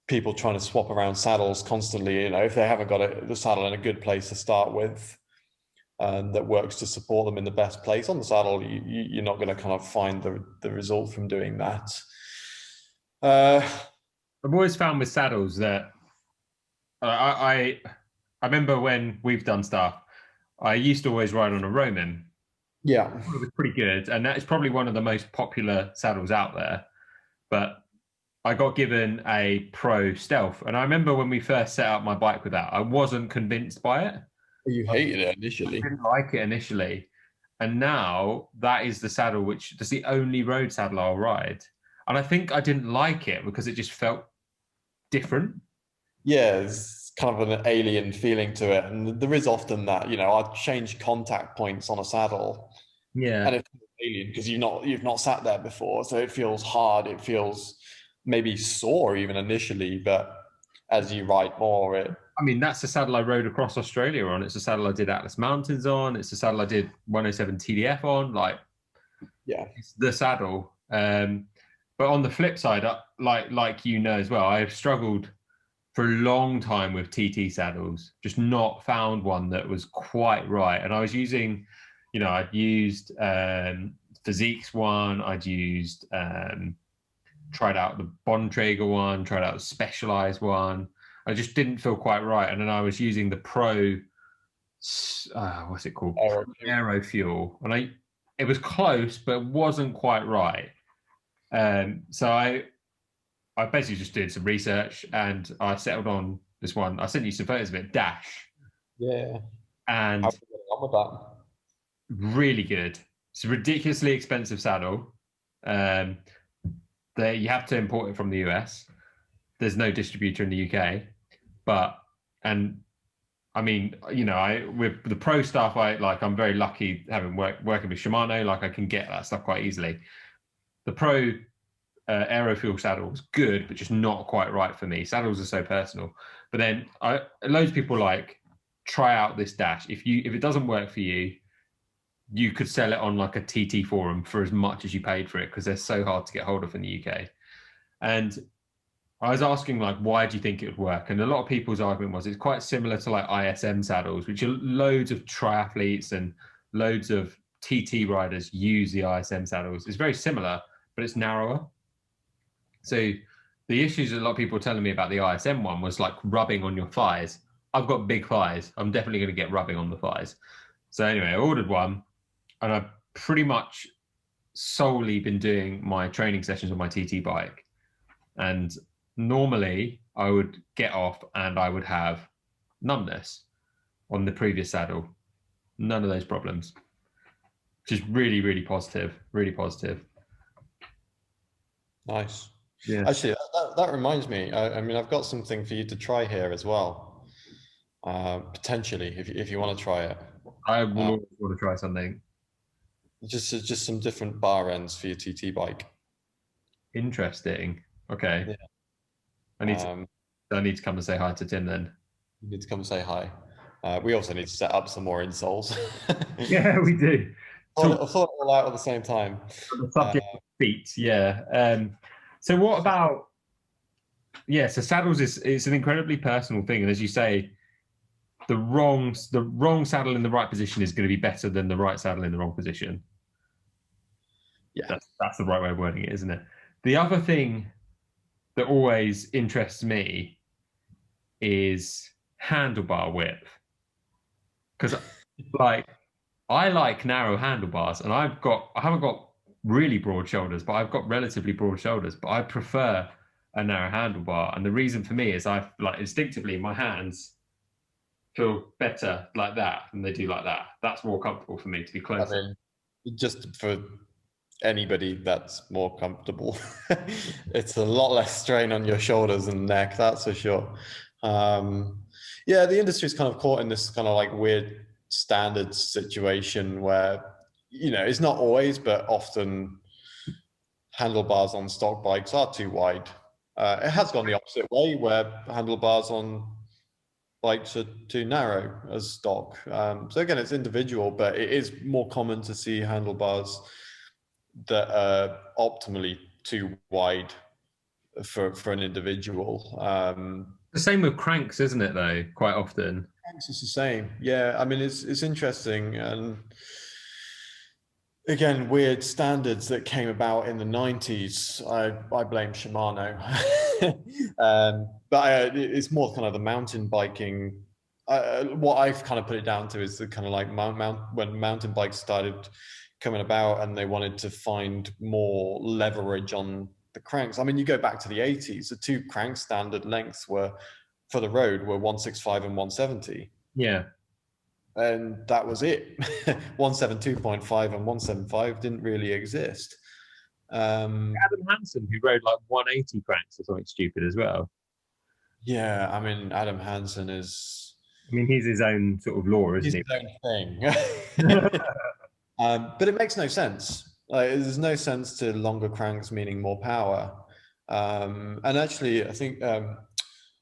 people trying to swap around saddles constantly, if they haven't got the saddle in a good place to start with, that works to support them in the best place on the saddle, you're not going to kind of find the result from doing that. I've always found with saddles that I remember when we've done stuff, I used to always ride on a Roman. Yeah. It was pretty good, and that is probably one of the most popular saddles out there. But I got given a Pro Stealth, and I remember when we first set up my bike with that, I wasn't convinced by it. You hated it initially. I didn't like it initially, and now that is the saddle that's the only road saddle I'll ride. And I think I didn't like it because it just felt different. Yeah, it's kind of an alien feeling to it, and there is often that. I've changed contact points on a saddle, and it's alien because you've not sat there before, so it feels hard. It feels maybe sore even initially, but as you ride more, that's the saddle I rode across Australia on. It's the saddle I did Atlas Mountains on. It's the saddle I did 107 TDF on. It's the saddle. But on the flip side, like as well, I've struggled for a long time with TT saddles, just not found one that was quite right. And I was using, I'd used Physique's one, I'd used tried out the Bontrager one, tried out the Specialized one. I just didn't feel quite right. And then I was using the Pro, what's it called? Aero Fuel. And it was close, but it wasn't quite right. So I basically just did some research and I settled on this one. I sent you some photos of it, Dash, Yeah. How are and you getting on with that? really good. It's a ridiculously expensive saddle. Um, you have to import it from the US. There's no distributor in the UK, but and I mean, you know, I with the pro stuff, I'm very lucky having working with Shimano. Like I can get that stuff quite easily. The pro Aerofuel saddle was good, but just not quite right for me. Saddles are so personal. But then loads of people like try out this Dash. If it doesn't work for you, you could sell it on like a TT forum for as much as you paid for it because they're so hard to get hold of in the UK. And I was asking like, why do you think it would work? And a lot of people's argument was it's quite similar to like ISM saddles, which are loads of triathletes and loads of TT riders use the ISM saddles. It's very similar, but it's narrower. So the issues that a lot of people were telling me about the ISM one was like rubbing on your thighs. I've got big thighs. I'm definitely going to get rubbing on the thighs. So anyway, I ordered one and I've pretty much solely been doing my training sessions on my TT bike. And normally I would get off and I would have numbness on the previous saddle. None of those problems. Just really, really positive. Really positive. Nice. Yeah. Actually, that reminds me. I mean, I've got something for you to try here as well. Potentially, if you want to try it. I will Uh, always want to try something. just some different bar ends for your TT bike. Interesting. Okay. Yeah. I need to I need to come and say hi to Tim then. You need to come say hi. We also need to set up some more insoles. Yeah, we do. I Talk thought it all out at the same time. about the subject of feet. Yeah. So what about so saddles is it's an incredibly personal thing, and as you say, the wrong saddle in the right position is going to be better than the right saddle in the wrong position. Yeah. That's the right way of wording it, isn't it? The other thing that always interests me is handlebar width, because like I like narrow handlebars, and I haven't got really broad shoulders, but I've got relatively broad shoulders. But I prefer a narrow handlebar, and the reason for me is I like instinctively my hands feel better like that than they do like that. That's more comfortable for me to be I closer. mean, just for anybody that's more comfortable, it's a lot less strain on your shoulders and neck, that's for sure. Yeah, the industry's kind of caught in this kind of like weird standard situation where, you know, it's not always, but often handlebars on stock bikes are too wide. It has gone the opposite way where handlebars on bikes are too narrow as stock. So again, it's individual, but it is more common to see handlebars that are optimally too wide for an individual. The same with cranks, isn't it? Though quite often. It's the same. Yeah, I mean it's interesting, and again, weird standards that came about in the 90s. I blame Shimano, but it's more kind of the mountain biking. What I've kind of put it down to is the kind of like when mountain bikes started coming about and they wanted to find more leverage on the cranks. I mean, you go back to the 80s, the two crank standard lengths were for the road were 165 and 170. Yeah. And that was it. 172.5 and 175 didn't really exist. Adam Hansen, who rode like 180 cranks or something stupid as well. Yeah, I mean, Adam Hansen is. I mean, he's his own sort of law, isn't He's he? his own thing. But it makes no sense. Like, there's no sense to longer cranks meaning more power. And actually, I think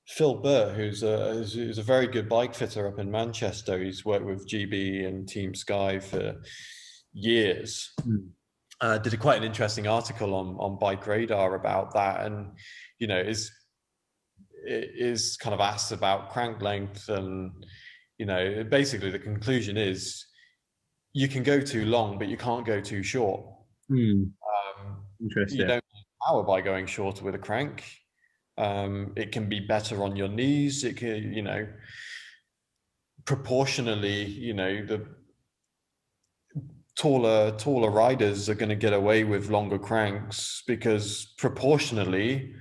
Phil Burt, who's a very good bike fitter up in Manchester, he's worked with GB and Team Sky for years. Did quite an interesting article on Bike Radar about that, and you know, is kind of asked about crank length, and you know, basically the conclusion is you can go too long, but you can't go too short. Interesting. You don't power by going shorter with a crank. It can be better on your knees. It can, you know, proportionally, you know, the taller riders are going to get away with longer cranks because proportionally,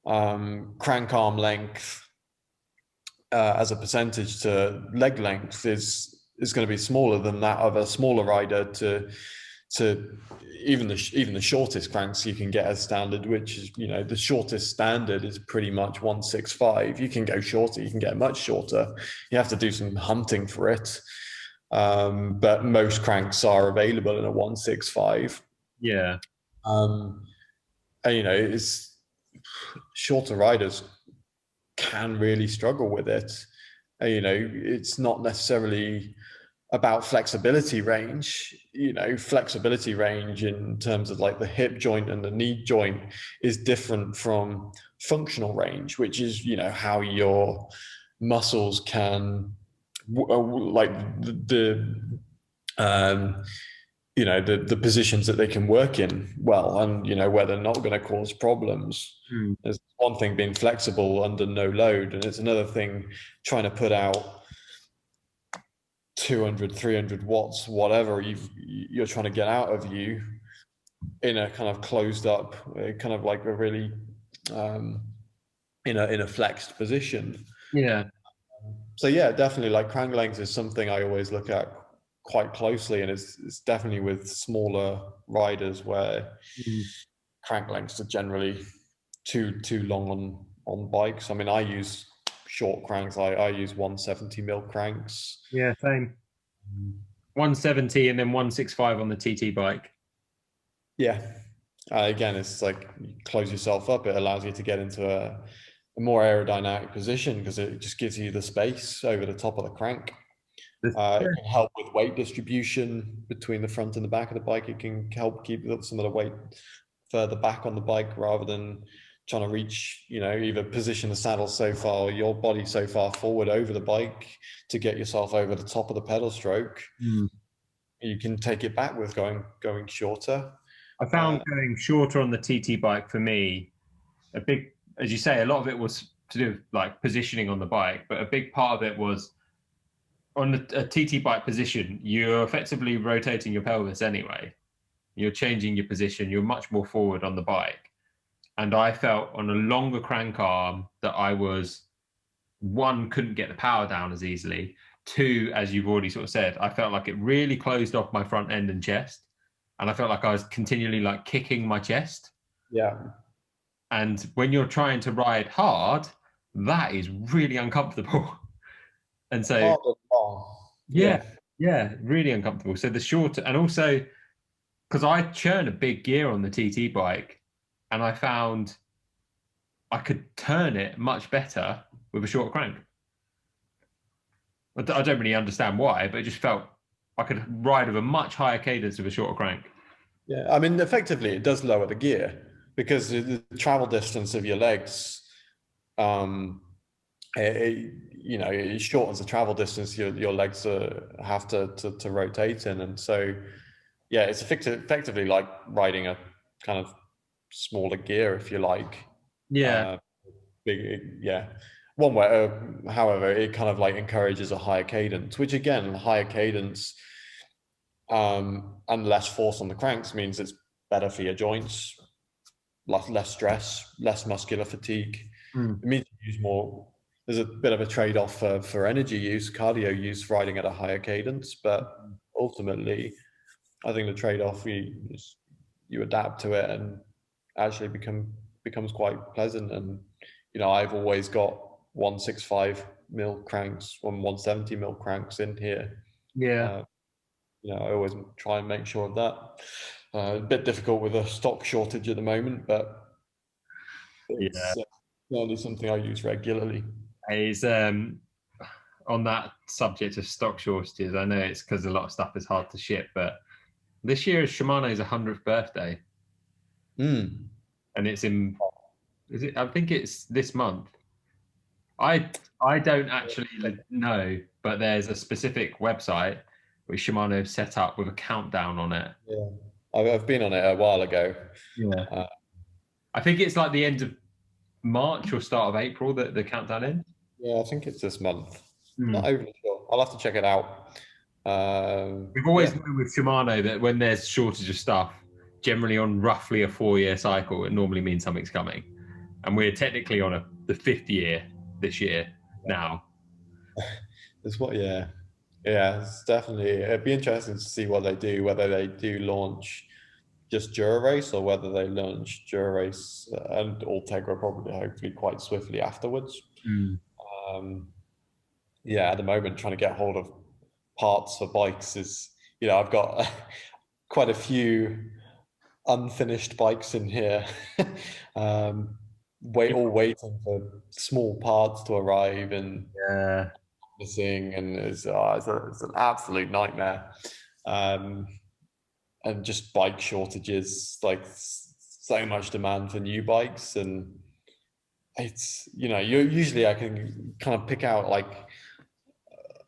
crank arm length as a percentage to leg length is going to be smaller than that of a smaller rider to even the shortest cranks you can get as standard, which is, the shortest standard is pretty much 165. You can go shorter, you can get much shorter. You have to do some hunting for it. But most cranks are available in a 165. Yeah. And, it's shorter riders can really struggle with it. It's not necessarily about flexibility range. Flexibility range in terms of like the hip joint and the knee joint is different from functional range, which is, how your muscles can like the positions that they can work in well, and where they're not going to cause problems. There's one thing being flexible under no load, and it's another thing trying to put out 200, 300 watts, whatever you're trying to get out of you in a kind of closed up, kind of like a really in a flexed position. Yeah. So yeah, definitely like crank length is something I always look at quite closely, and it's definitely with smaller riders where crank lengths are generally too long on bikes. I mean, I use short cranks. I use 170 mil cranks. Yeah, same. 170 and then 165 on the TT bike. Yeah. Again, it's like you close yourself up. It allows you to get into a more aerodynamic position because it just gives you the space over the top of the crank. It can help with weight distribution between the front and the back of the bike. It can help keep some of the weight further back on the bike rather than trying to reach, either position the saddle so far or your body so far forward over the bike to get yourself over the top of the pedal stroke. You can take it back with going shorter. I found going shorter on the TT bike for me, a big, as you say, a lot of it was to do with like positioning on the bike, but a big part of it was on a TT bike position, you're effectively rotating your pelvis anyway. You're changing your position. You're much more forward on the bike. And I felt on a longer crank arm that I was, one, couldn't get the power down as easily. Two, as you've already sort of said, I felt like it really closed off my front end and chest. And I felt like I was continually like kicking my chest. Yeah. And when you're trying to ride hard, that is really uncomfortable. And so, yeah, really uncomfortable. So the shorter, and also because I churn a big gear on the TT bike, and I found I could turn it much better with a short crank. I don't really understand why, but it just felt I could ride with a much higher cadence with a shorter crank. Yeah, I mean, effectively, it does lower the gear because the travel distance of your legs, it shortens the travel distance your legs have to rotate in, and so yeah, it's effectively like riding a kind of smaller gear, if you like. Yeah. Yeah. One way, however, it kind of like encourages a higher cadence, which again, higher cadence and less force on the cranks means it's better for your joints, less stress, less muscular fatigue. It means you use more. There's a bit of a trade-off for energy use, cardio use, riding at a higher cadence, but ultimately, I think the trade-off is you adapt to it and actually becomes quite pleasant. And I've always got 165 mil cranks, 170 mil cranks in here. Yeah. I always try and make sure of that. A bit difficult with a stock shortage at the moment, but it's certainly something I use regularly. Is on that subject of stock shortages, I know it's because a lot of stuff is hard to ship, but this year is Shimano's 100th birthday. And it's I think it's this month. I don't actually know, but there's a specific website which Shimano set up with a countdown on it. Yeah, I've been on it a while ago. Yeah. I think it's like the end of March or start of April that the countdown ends. Yeah, I think it's this month. Not overly sure. I'll have to check it out. We've always Yeah, known with Shimano that when there's shortage of stuff, generally on roughly a 4-year cycle, it normally means something's coming. And we're technically on the 5th year this year now. it's what. Yeah, yeah. It's definitely. It'd be interesting to see what they do. Whether they do launch just Dura-Race or whether they launch Dura-Race and Ultegra probably hopefully quite swiftly afterwards. Mm. Um, yeah, at the moment, trying to get hold of parts for bikes is, I've got quite a few unfinished bikes in here, all waiting for small parts to arrive and Yeah. missing, and it's an absolute nightmare. Um, and just bike shortages, like so much demand for new bikes, and it's usually I can kind of pick out like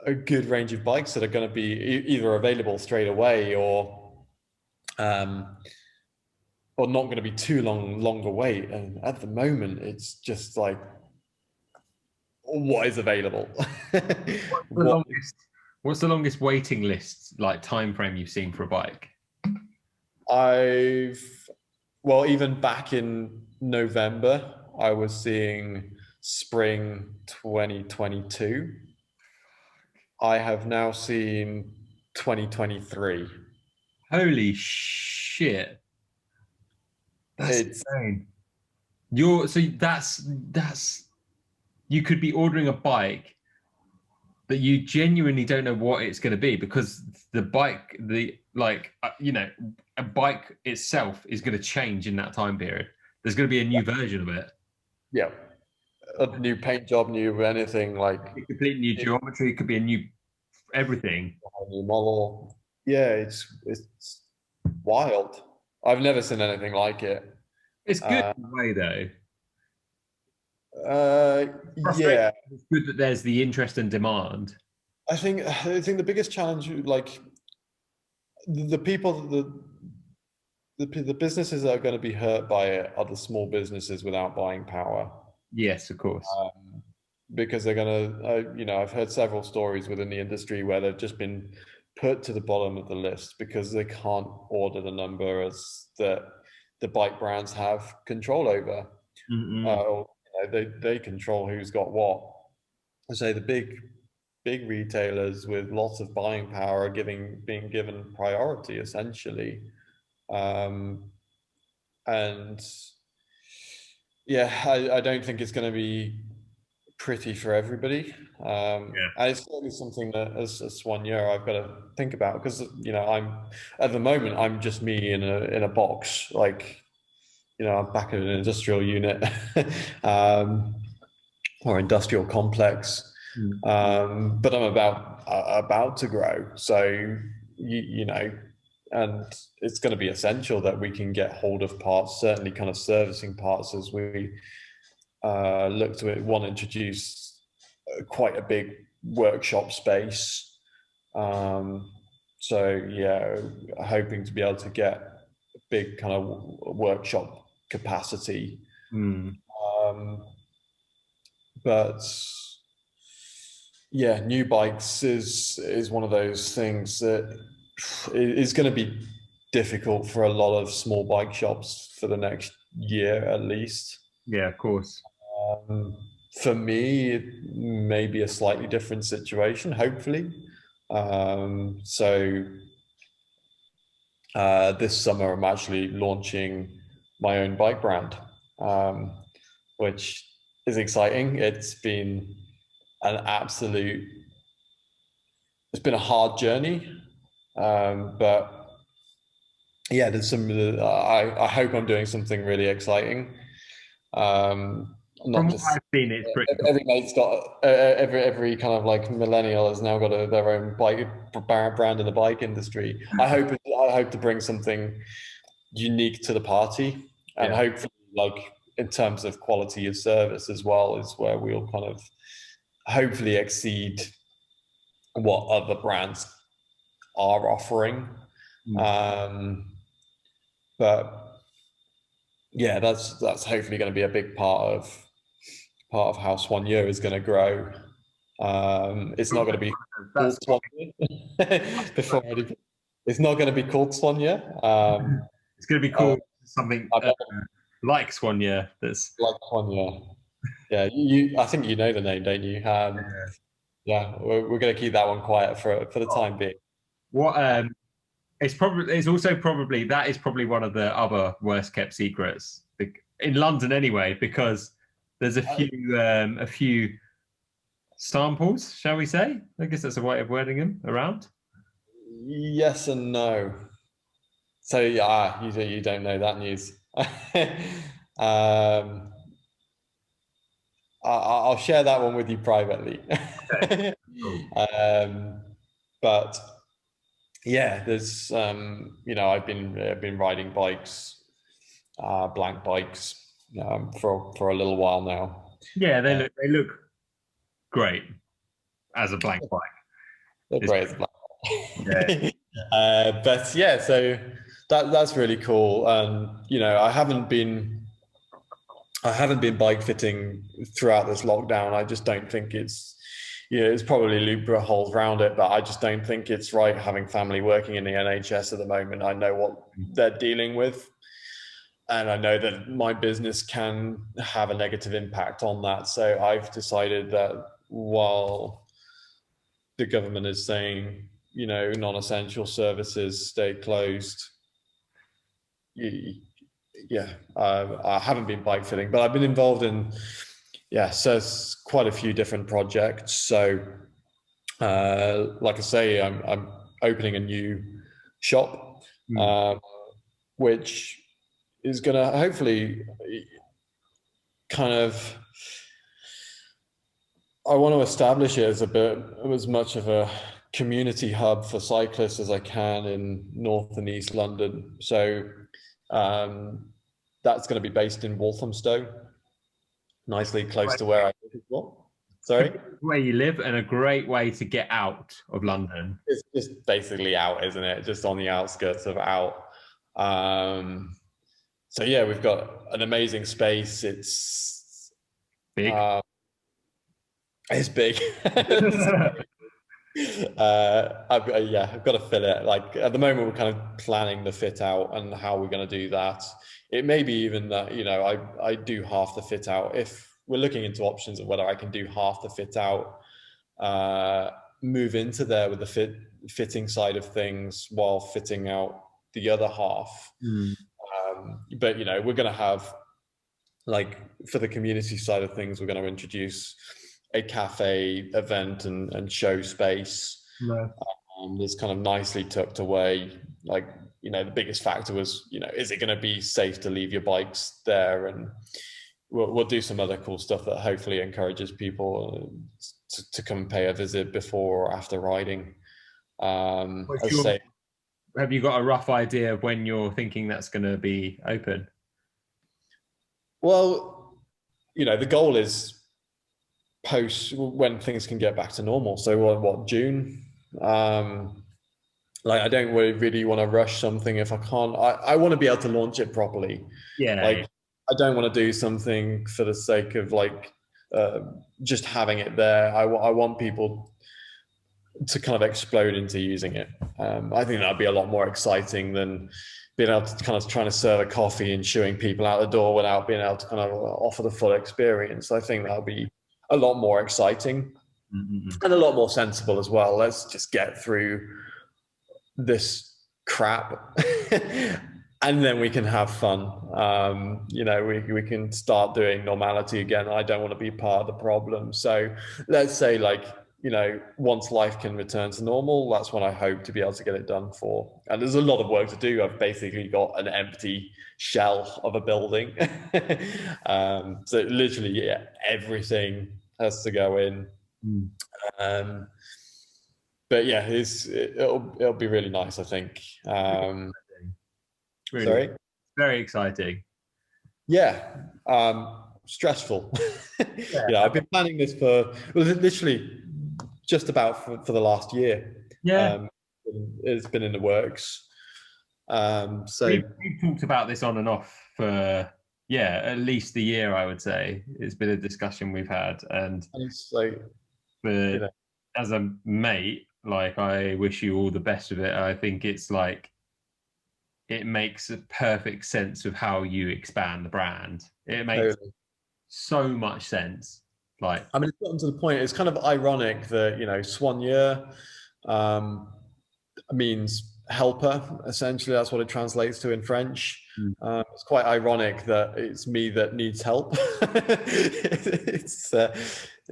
a good range of bikes that are going to be either available straight away um, or not going to be too longer wait. And at the moment, it's just like what is available. What's the what longest? What's the longest waiting list like time frame you've seen for a bike? I've well, even back in November, I was seeing spring 2022. I have now seen 2023. Holy shit! That's It's insane. That's you could be ordering a bike that you genuinely don't know what it's going to be because the bike, a bike itself is going to change in that time period. There's going to be a new version of it, yeah, a new paint job, new anything like a complete new geometry. It could be a new everything. a new model. Yeah, it's wild. I've never seen anything like it. It's good Uh, in a way, though. Frustrating. yeah, It's good that there's the interest and demand. I think the biggest challenge, like the people, the businesses that are going to be hurt by it are the small businesses without buying power. Yes, of course. Because they're going to, I've heard several stories within the industry where they've just been put to the bottom of the list because they can't order the number as that the bike brands have control over. Mm-mm. They control who's got what. I say the big retailers with lots of buying power are being given priority essentially, um, and yeah, I don't think it's going to be pretty for everybody. Yeah. And it's certainly something that as a Soigneur I've got to think about because I'm at the moment I'm just me in a box, like I'm back in an industrial unit or industrial complex, Mm. but I'm about to grow, so and it's going to be essential that we can get hold of parts, certainly kind of servicing parts as we look to it. One, introduce quite a big workshop space. So yeah, hoping to be able to get a big kind of workshop capacity. Mm. Um, but yeah, new bikes is one of those things that is going to be difficult for a lot of small bike shops for the next year at least. Yeah, of course. Um, for me, it may be a slightly different situation, hopefully. So this summer, I'm actually launching my own bike brand, um, which is exciting. An absolute, it's been a hard journey, but yeah, there's I hope I'm doing something really exciting. From Not what just I've seen, it's pretty cool. every mate's got every kind of like millennial has now got their own bike brand in the bike industry. I hope to bring something unique to the party, and Yeah. hopefully, like in terms of quality of service as well, is where we'll kind of hopefully exceed what other brands are offering. Mm. Um, but yeah, that's hopefully going to be a big part of how Soigneur is going to grow. It's not going to be. called Soigneur. Before it's not going to be called Soigneur. It's going to be called something like Soigneur. That's like Soigneur. Yeah, I think you know the name, don't you? Yeah, we're going to keep that one quiet for the time being. What it's also probably that is probably one of the other worst kept secrets in London anyway, because there's a few samples, shall we say? I guess that's a way of wording them around. Yes and no. So yeah, you don't know that news. I'll share that one with you privately. Okay. Cool. But yeah, there's I've been riding bikes, blank bikes, for a little while now. Yeah, they look great as a blank bike. They're great as blank. Yeah. But yeah, so that's really cool. And I haven't been bike fitting throughout this lockdown. I just don't think it's probably loop holes around it, but I just don't think it's right having family working in the NHS at the moment. I know what they're dealing with, and I know that my business can have a negative impact on that. So I've decided that while the government is saying, non-essential services stay closed, I haven't been bike fitting, but I've been involved in, so it's quite a few different projects. So, like I say, I'm opening a new shop, which is going to hopefully kind of, I want to establish it as much of a community hub for cyclists as I can in North and East London. So that's going to be based in Walthamstow, nicely close to where I live as well. Sorry? Where you live, and a great way to get out of London. It's just basically out, isn't it? Just on the outskirts of out. So yeah, we've got an amazing space. It's big. It's big. I've got to fill it. Like at the moment, we're kind of planning the fit out and how we're going to do that. It may be even that I do half the fit out. If we're looking into options of whether I can do half the fit out, move into there with the fitting side of things while fitting out the other half. But we're going to have, like, for the community side of things, we're going to introduce a cafe event and show space. That's kind of nicely tucked away. Like, the biggest factor was, is it going to be safe to leave your bikes there? And we'll do some other cool stuff that hopefully encourages people to come and pay a visit before or after riding. Have you got a rough idea of when you're thinking that's going to be open? Well, the goal is post when things can get back to normal. So what June? Like, I don't really want to rush something if I can't. I want to be able to launch it properly. Yeah. Like, I don't want to do something for the sake of just having it there. I want people to kind of explode into using it. I think that'd be a lot more exciting than being able to kind of trying to serve a coffee and shooing people out the door without being able to kind of offer the full experience. I think that'll be a lot more exciting and a lot more sensible as well. Let's just get through this crap and then we can have fun. We can start doing normality again. I don't want to be part of the problem. So let's say, once life can return to normal, that's when I hope to be able to get it done for. And there's a lot of work to do. I've basically got an empty shell of a building. So literally, everything has to go in. But yeah, it'll be really nice, I think. Really, sorry? Very exciting. Yeah. Stressful. Yeah, I've been planning this for literally just about for the last year. Yeah. It's been in the works. So we've talked about this on and off for at least a year, I would say. It's been a discussion we've had, and it's like, as a mate, like, I wish you all the best of it. I think it's like, it makes a perfect sense of how you expand the brand. It makes Totally. so much sense. Like, I mean, it's gotten to the point. It's kind of ironic that Soigneur um, means helper. Essentially, that's what it translates to in French. mm, It's quite ironic that it's me that needs help.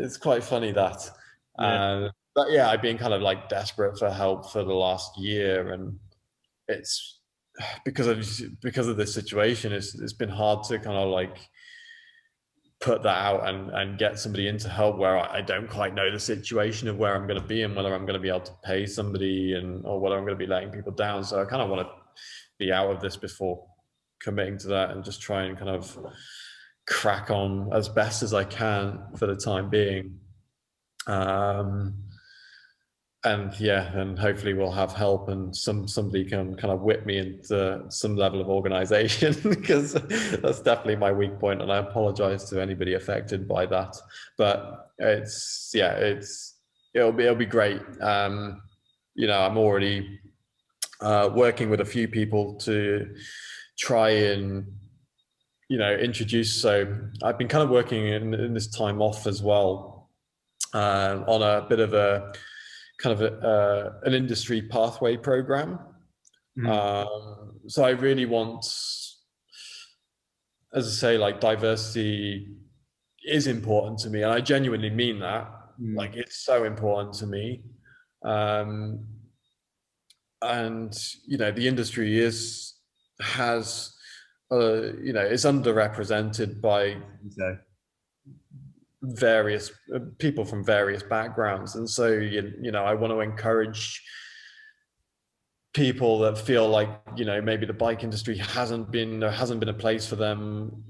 It's quite funny that. yeah, But yeah, I've been kind of like desperate for help for the last year, and it's because of this situation. It's been hard to kind of like put that out and get somebody in to help where I don't quite know the situation of where I'm going to be and whether I'm going to be able to pay somebody or whether I'm going to be letting people down. So I kind of want to be out of this before committing to that and just try and kind of crack on as best as I can for the time being. Um, and yeah, and hopefully we'll have help and somebody can kind of whip me into some level of organization because that's definitely my weak point, and I apologize to anybody affected by that. But it'll be great. I'm already working with a few people to try and introduce. So I've been kind of working in this time off as well on a bit of a kind of an industry pathway program. mm, So I really want, as I say, like diversity is important to me, and I genuinely mean that. mm, Like it's so important to me, um, and the industry has is underrepresented by so various people from various backgrounds, and so I want to encourage people that feel like maybe the bike industry hasn't been a place for them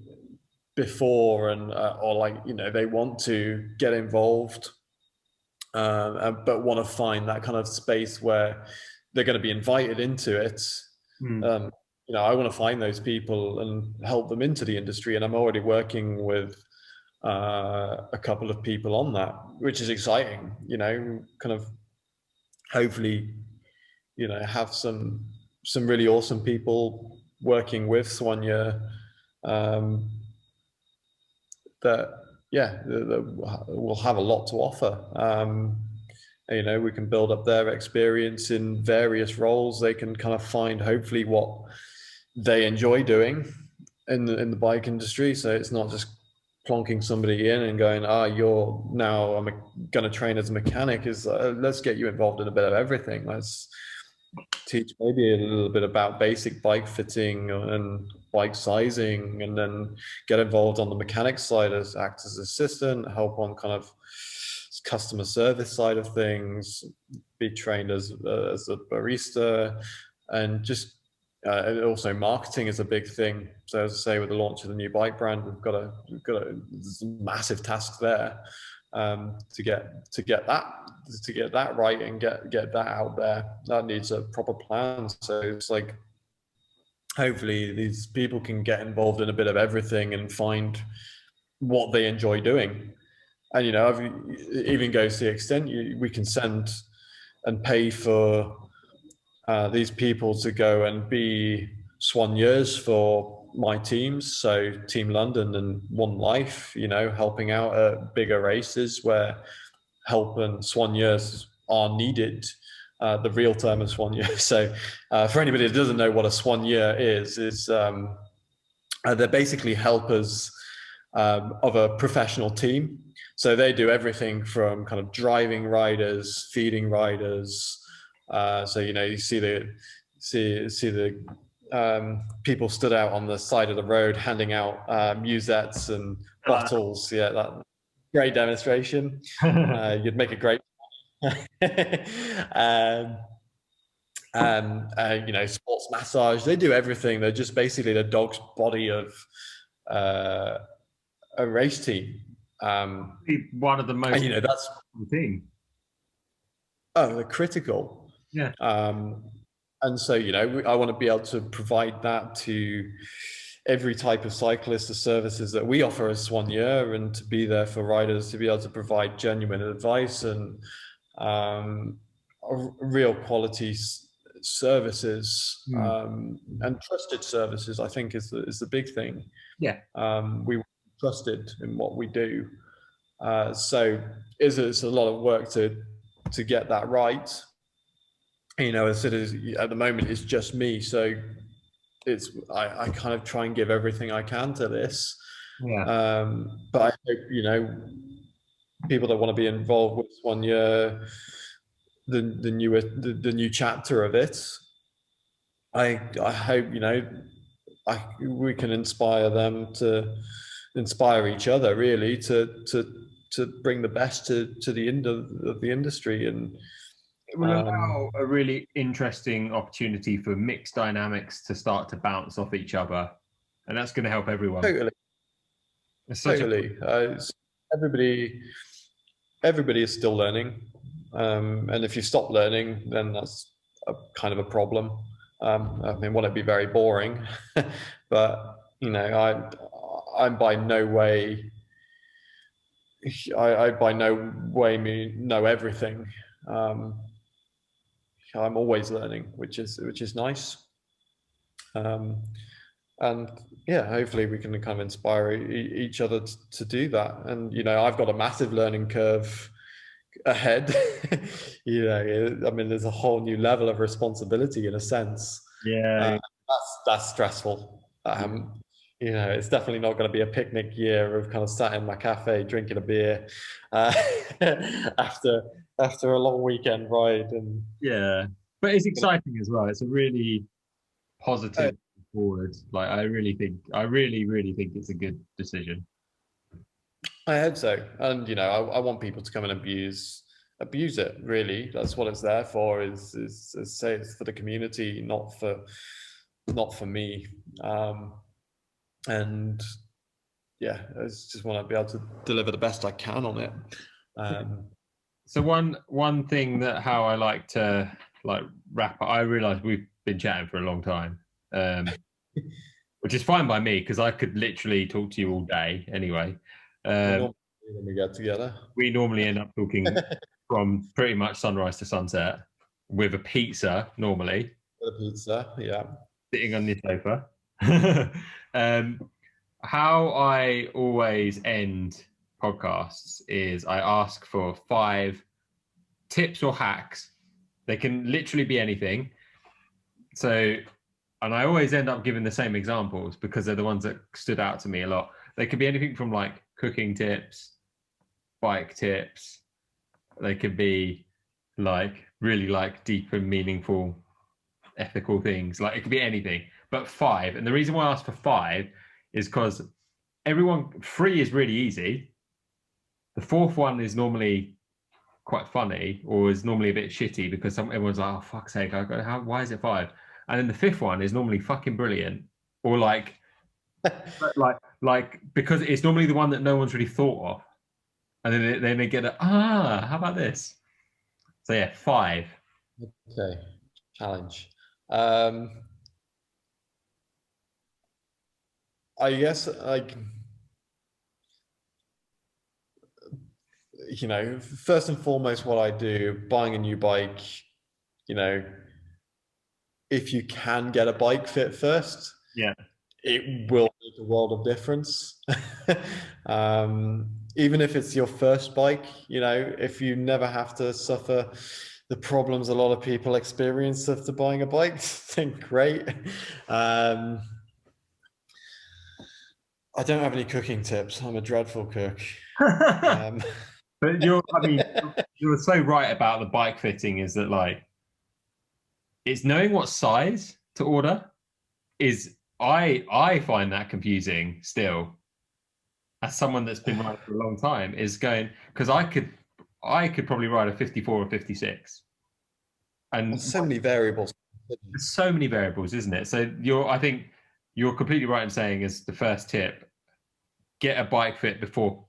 before, and or like they want to get involved, but want to find that kind of space where they're going to be invited into it. mm, um, I want to find those people and help them into the industry, and I'm already working with a couple of people on that, which is exciting. Kind of hopefully have some really awesome people working with Soigneur, um, that that will have a lot to offer. We can build up their experience in various roles. They can kind of find hopefully what they enjoy doing in the bike industry. So it's not just plonking somebody in and going, you're now I'm going to train as a mechanic. Is let's get you involved in a bit of everything. Let's teach maybe a little bit about basic bike fitting and bike sizing, and then get involved on the mechanic side as act as assistant, help on kind of customer service side of things, be trained as a barista, and just and also marketing is a big thing. So as I say, with the launch of the new bike brand, we've got a massive task there, to get that right and get that out there. That needs a proper plan. So it's like hopefully these people can get involved in a bit of everything and find what they enjoy doing. And I've even goes to the extent we can send and pay for these people to go and be soigneurs for my teams, so Team London and One Life, helping out at bigger races where help and soigneurs are needed. The real term is soigneur. So for anybody that doesn't know what a soigneur is they're basically helpers of a professional team. So they do everything from kind of driving riders, feeding riders. So you see the people stood out on the side of the road handing out musettes and bottles. Yeah, that great demonstration. You'd make a great um, sports massage. They do everything. They're just basically the dog's body of uh, a race team. one of the most That's team. they're critical. Yeah. And so I want to be able to provide that to every type of cyclist, the services that we offer as Soigneur, and to be there for riders, to be able to provide genuine advice and real quality services, Mm. and trusted services, I think is the big thing. Yeah. We were trusted in what we do. So it's a lot of work to get that right. You know, as it is at the moment, it's just me. So I kind of try and give everything I can to this. Yeah. But I hope, you know, people that want to be involved with Soigneur, the new chapter of it. I hope, you know, we can inspire them to inspire each other, really, to bring the best to the end of the industry. And It will allow a really interesting opportunity for mixed dynamics to start to bounce off each other, and that's going to help everyone. totally, It's such totally. Everybody, everybody is still learning, and if you stop learning, then that's a kind of a problem. I mean, want to be very boring, but you know, I'm by no way, I by no way know everything. I'm always learning, which is nice. And yeah, hopefully we can kind of inspire each other to do that. And you know, I've got a massive learning curve ahead. You know, I mean, there's a whole new level of responsibility in a sense. Yeah. That's stressful. You know, it's definitely not going to be a picnic year of kind of sat in my cafe drinking a beer uh, after a long weekend ride. And Yeah. But it's exciting as well. It's a really positive forward. Like I really really think it's a good decision. I hope so. And you know, I want people to come and abuse it. Really, that's what it's there for. Is say it's for the community, not for me. And yeah, I just want to be able to deliver the best I can on it. So one thing that how I like to like wrap up, I realize we've been chatting for a long time, which is fine by me because I could literally talk to you all day anyway. When we get together, We normally end up talking from pretty much sunrise to sunset with a pizza normally. with a pizza, yeah. Sitting on the sofa. How I always end podcasts is I ask for 5 tips or hacks. They can literally be anything. So, and I always end up giving the same examples because they're the ones that stood out to me a lot. They could be anything from like cooking tips, bike tips. They could be like really like deep and meaningful ethical things. Like it could be anything, but 5. And the reason why I ask for 5 is because 3 is really easy. The 4th one is normally quite funny or is normally a bit shitty because everyone's like, oh, fuck's sake, why is it 5? And then the 5th one is normally fucking brilliant or like because it's normally the one that no one's really thought of. And then they get how about this? So yeah, 5. Okay, challenge. I guess like, you know, first and foremost, what I do buying a new bike, you know, if you can get a bike fit first, Yeah. it will make a world of difference. Even if it's your first bike, you know, if you never have to suffer the problems a lot of people experience after buying a bike, then great. I don't have any cooking tips. I'm a dreadful cook. But you're so right about the bike fitting is that like it's knowing what size to order is I find that confusing still as someone that's been riding for a long time is going because I could probably ride a 54 or 56 and there's so many variables. there's so many variables, isn't it? So I think you're completely right in saying as the first tip, get a bike fit before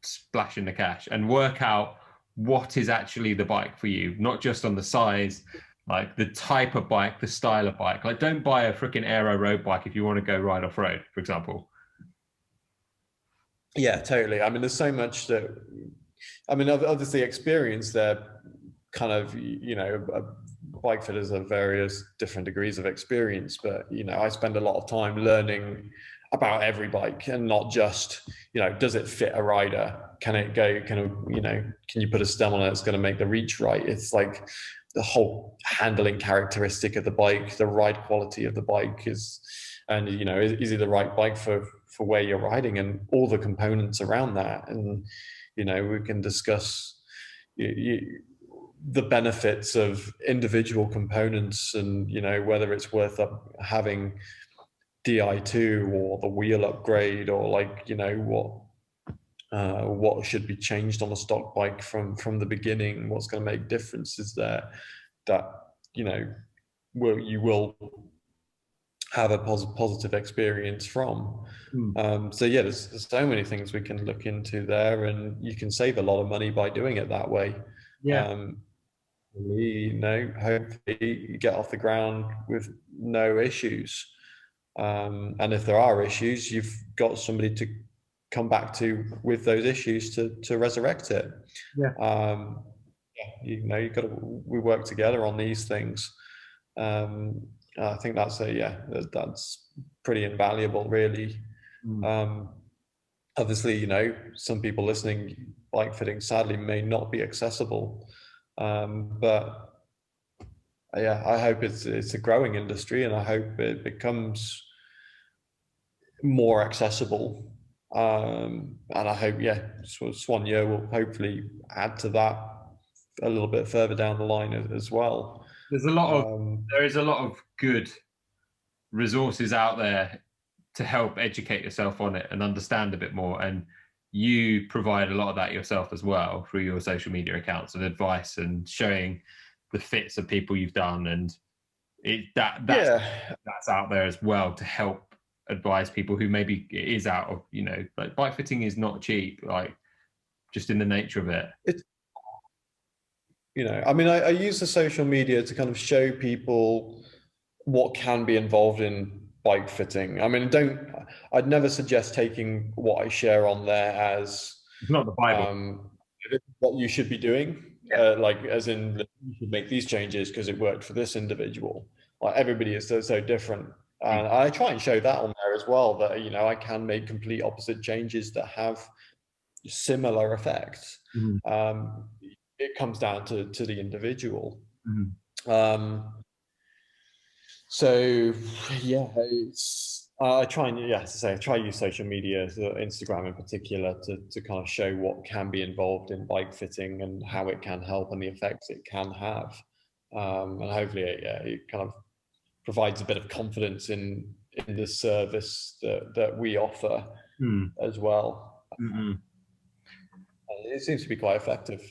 splashing the cash and work out what is actually the bike for you, not just on the size, like the type of bike, the style of bike. Like don't buy a freaking aero road bike if you want to go ride off road, for example. Yeah, totally. I mean, there's so much that, I mean, obviously experience there kind of, bike fitters have various different degrees of experience, but I spend a lot of time learning about every bike, and not just, does it fit a rider? Can it go? Can you put a stem on it that's going to make the reach right? It's like the whole handling characteristic of the bike, the ride quality of the bike is it the right bike for where you're riding, and all the components around that. And we can discuss the benefits of individual components, and whether it's worth having DI2 or the wheel upgrade, or what should be changed on a stock bike from the beginning, what's going to make differences there, that you will have a positive experience from. So yeah, there's so many things we can look into there, and you can save a lot of money by doing it that way. Hopefully you get off the ground with no issues. And if there are issues, you've got somebody to come back to with those issues to resurrect it. We work together on these things. I think that's pretty invaluable, really. Obviously, some people listening, bike fitting sadly may not be accessible, but yeah, I hope it's a growing industry, and I hope it becomes more accessible. And I hope, Soigneur will hopefully add to that a little bit further down the line as well. There is a lot of good resources out there to help educate yourself on it and understand a bit more. And you provide a lot of that yourself as well through your social media accounts and advice and showing the fits of people you've done. And that's out there as well to help advise people who maybe it is out of, like bike fitting is not cheap, like just in the nature of it. I use the social media to kind of show people what can be involved in bike fitting. I'd never suggest taking what I share on there as it's not the Bible. What you should be doing, like as in you should make these changes because it worked for this individual. Like everybody is so different. And I try and show that on there as well, that I can make complete opposite changes that have similar effects. It comes down to the individual. So yeah, I try and I try to use social media, so Instagram in particular, to kind of show what can be involved in bike fitting and how it can help and the effects it can have. And hopefully it kind of provides a bit of confidence in the service that we offer as well. It seems to be quite effective.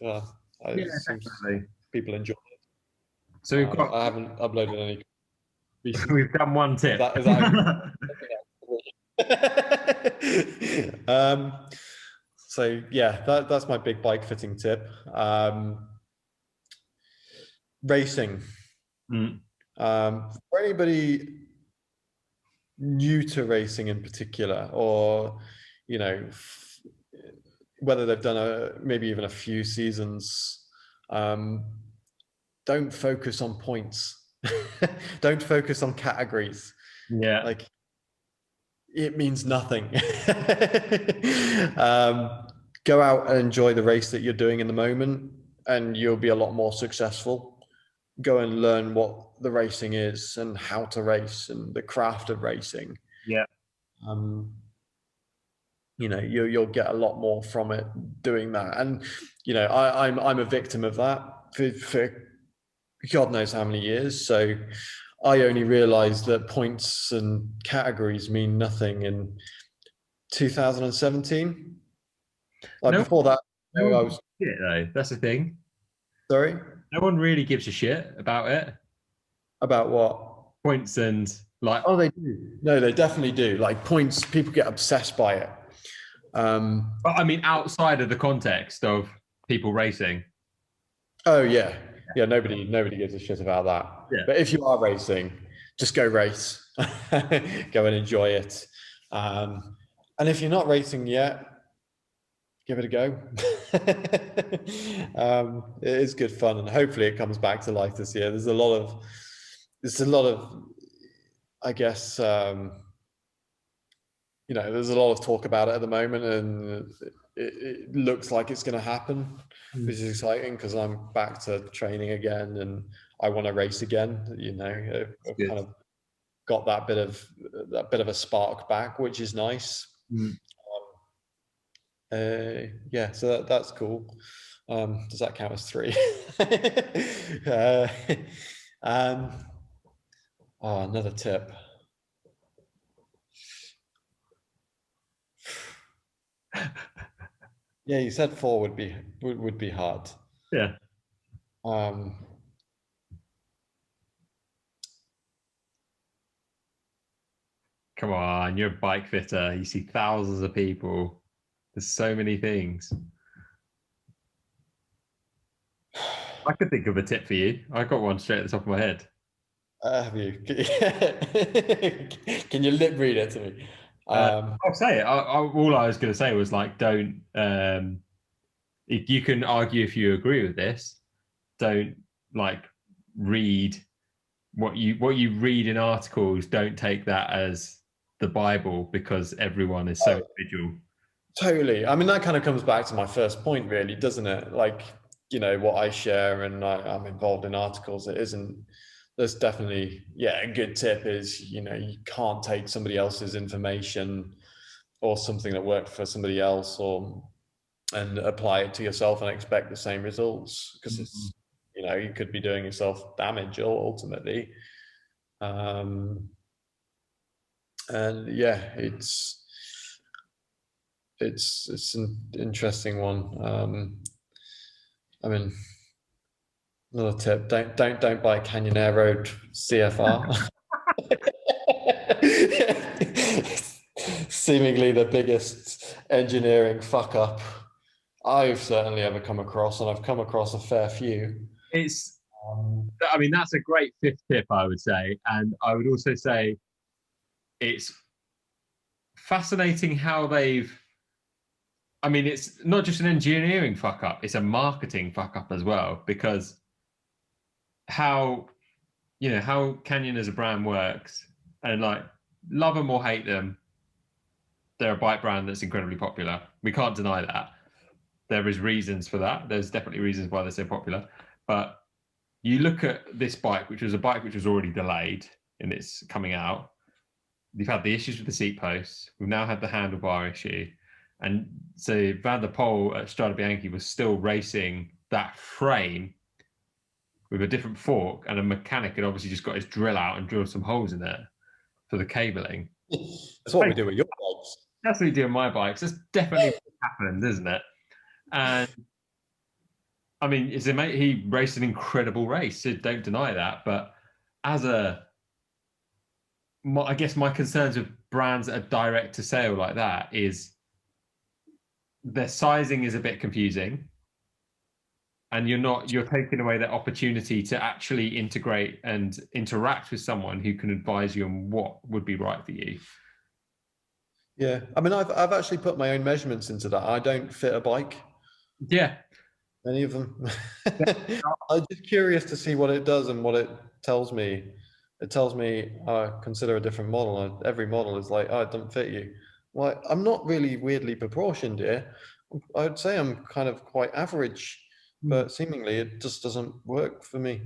People enjoy it. So we've got. I haven't uploaded any. We've done one tip. Is that so yeah, that's my big bike fitting tip. Racing. For anybody new to racing in particular, or whether they've done maybe even a few seasons, don't focus on points. Don't focus on categories. Like it means nothing. Go out and enjoy the race that you're doing in the moment, and you'll be a lot more successful. Go and learn what the racing is and how to race and the craft of racing. You'll get a lot more from it doing that. And I'm a victim of that for God knows how many years. So I only realized that points and categories mean nothing in 2017. Before that, I was. Though that's the thing. Sorry. No one really gives a shit about it. About what? Points and like. Oh, they do. No, they definitely do. Like points, people get obsessed by it. But I mean, outside of the context of people racing. Oh yeah, nobody gives a shit about that. But if you are racing, just go race, go and enjoy it. And if you're not racing yet, give it a go. It is good fun, and hopefully it comes back to life this year. There's a lot of, I guess, there's a lot of talk about it at the moment, and it looks like it's going to happen, which is exciting because I'm back to training again and I want to race again. I've kind of got that bit of a spark back, which is nice. Yeah, so that's cool. Does that count as 3? Another tip. Yeah, you said 4 would be hard. Yeah. Come on, you're a bike fitter. You see thousands of people. There's so many things. I could think of a tip for you. I got one straight at the top of my head. Have you? Can you lip read it to me? I'll say it. All I was going to say was like, don't. You can argue if you agree with this. Don't like read what you read in articles. Don't take that as the Bible because everyone is so individual. Totally. I mean, that kind of comes back to my first point, really, doesn't it? Like, what I share, and I'm involved in articles. It isn't. There's definitely, a good tip is, you can't take somebody else's information or something that worked for somebody else and apply it to yourself and expect the same results, because it's, you could be doing yourself damage ultimately. And yeah, it's an interesting one. I mean, another tip: don't buy Canyon Air Road CFR. Seemingly the biggest engineering fuck up I've certainly ever come across, and I've come across a fair few. I mean, that's a great 5th tip, I would say, and I would also say it's fascinating how I mean, it's not just an engineering fuck up; it's a marketing fuck up as well, because how Canyon as a brand works, and like, love them or hate them, they're a bike brand that's incredibly popular. We can't deny that. There is reasons for that. There's definitely reasons why they're so popular. But you look at this bike, which was a bike which was already delayed in its coming out. You've had the issues with the seat posts. We've now had the handlebar issue. And so Van der Poel at Strade Bianche was still racing that frame with a different fork, and a mechanic had obviously just got his drill out and drilled some holes in it for the cabling. That's what we do with your bikes. That's what we do with my bikes. That's definitely what happens, isn't it? And I mean, he raced an incredible race, so don't deny that. But I guess my concerns with brands that are direct to sale like that is their sizing is a bit confusing, and you're taking away that opportunity to actually integrate and interact with someone who can advise you on what would be right for you. Yeah, I mean, I've actually put my own measurements into that. I don't fit a bike. Yeah, any of them. I'm just curious to see what it does and what it tells me. It tells me consider a different model. Every model is like, it doesn't fit you. Well, I'm not really weirdly proportioned here. I'd say I'm kind of quite average, but seemingly it just doesn't work for me.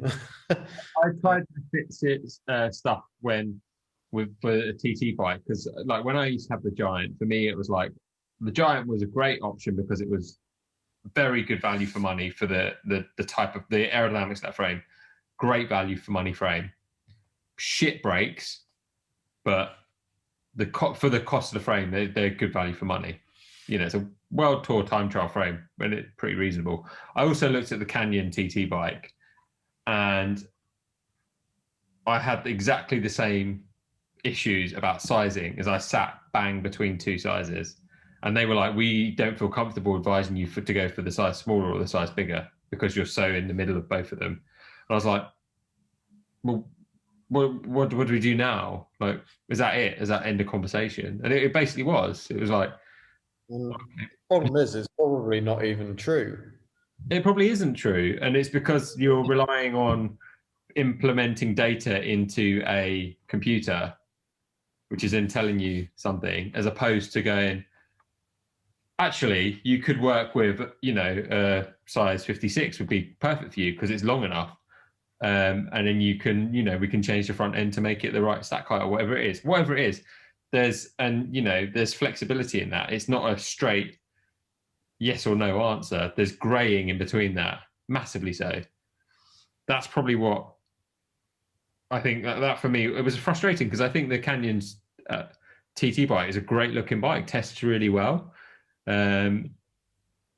I tried to fix it stuff for a TT bike, because like when I used to have the Giant, for me it was like the Giant was a great option because it was very good value for money for the type of the aerodynamics of that frame. Great value for money frame. Shit brakes, but for the cost of the frame, they're good value for money. It's a world tour time trial frame, and it's pretty reasonable. I also looked at the Canyon TT bike, and I had exactly the same issues about sizing as I sat bang between two sizes. And they were like, we don't feel comfortable advising you to go for the size smaller or the size bigger because you're so in the middle of both of them. And I was like, well, what do we do now? Like, is that it? Is that end of conversation? And it basically was. It was like, And the problem is, it's probably not even true. It probably isn't true, and it's because you're relying on implementing data into a computer, which is then telling you something, as opposed to going, actually, you could work with, size 56 would be perfect for you because it's long enough. And then you can, we can change the front end to make it the right stack height or whatever it is. Whatever it is, there's flexibility in that. It's not a straight yes or no answer. There's graying in between that, massively so. That's probably what I think that for me, it was frustrating because I think the Canyon's TT bike is a great looking bike, tests really well.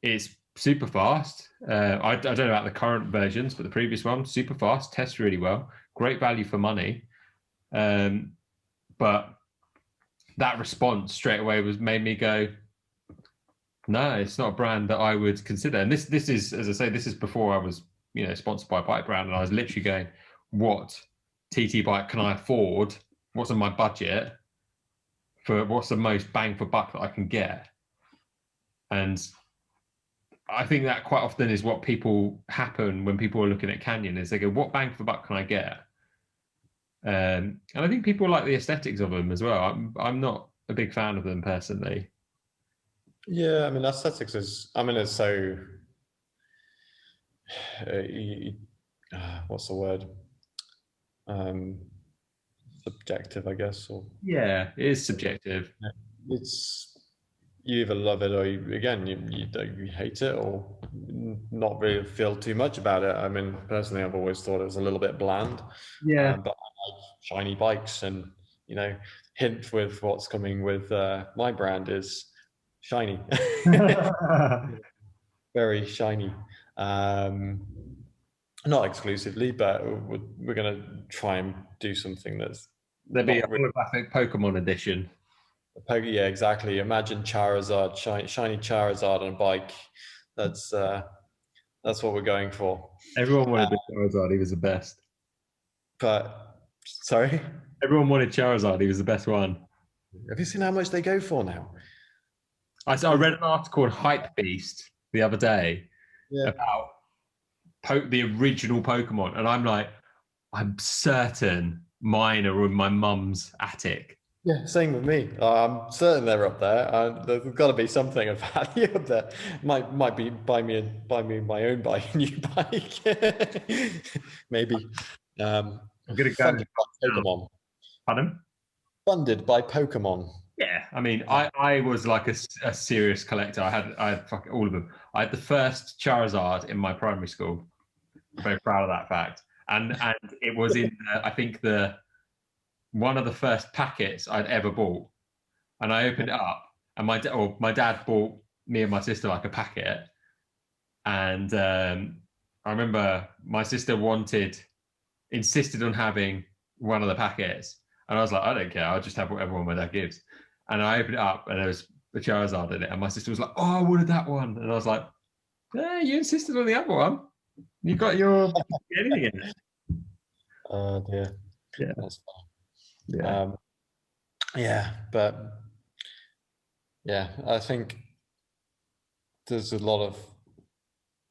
It's super fast. I don't know about the current versions, but the previous one, super fast, tests really well, great value for money. But that response straight away made me go, no, it's not a brand that I would consider. And this is, as I say, this is before I was, sponsored by a bike brand, and I was literally going, what TT bike can I afford? What's on my budget for what's the most bang for buck that I can get? And I think that quite often is what happen when people are looking at Canyon, is they go, what bang for buck can I get? And I think people like the aesthetics of them as well. I'm not a big fan of them personally. Yeah, I mean, aesthetics is, it's so, what's the word? Subjective, I guess. Or Yeah, it is subjective. it's, you either love it or you hate it, or not really feel too much about it. I mean, personally, I've always thought it was a little bit bland. Yeah. But I like shiny bikes, and hint with what's coming with my brand is shiny. Very shiny. Not exclusively, but we're going to try and do something that's There'd be a really, holographic Pokemon edition. yeah, exactly. Imagine Charizard, shiny Charizard on a bike. That's what we're going for. Everyone wanted the Charizard. He was the best. But sorry, Everyone wanted Charizard. He was the best one. have you seen how much they go for now? I read an article on Hype Beast the other day about the original Pokemon, and I'm like, I'm certain mine are in my mum's attic. Yeah, same with me. I'm certain they're up there. There's got to be something of value up there. Might be buy me my own bike, new bike, maybe. I'm gonna go. Funded by Pokemon. Pardon? Funded by Pokemon. Yeah, I mean, I was like a serious collector. I had all of them. I had the first Charizard in my primary school. I'm very proud of that fact. And it was in I think one of the first packets I'd ever bought. And I opened it up, and my dad bought me and my sister like a packet. And I remember my sister insisted on having one of the packets. And I was like, I don't care. I'll just have whatever one my dad gives. And I opened it up, and there was the Charizard in it. And my sister was like, oh, I wanted that one. And I was like, you insisted on the other one. You got anything in it. Oh dear. Yeah. That's fine. But yeah, I think there's a lot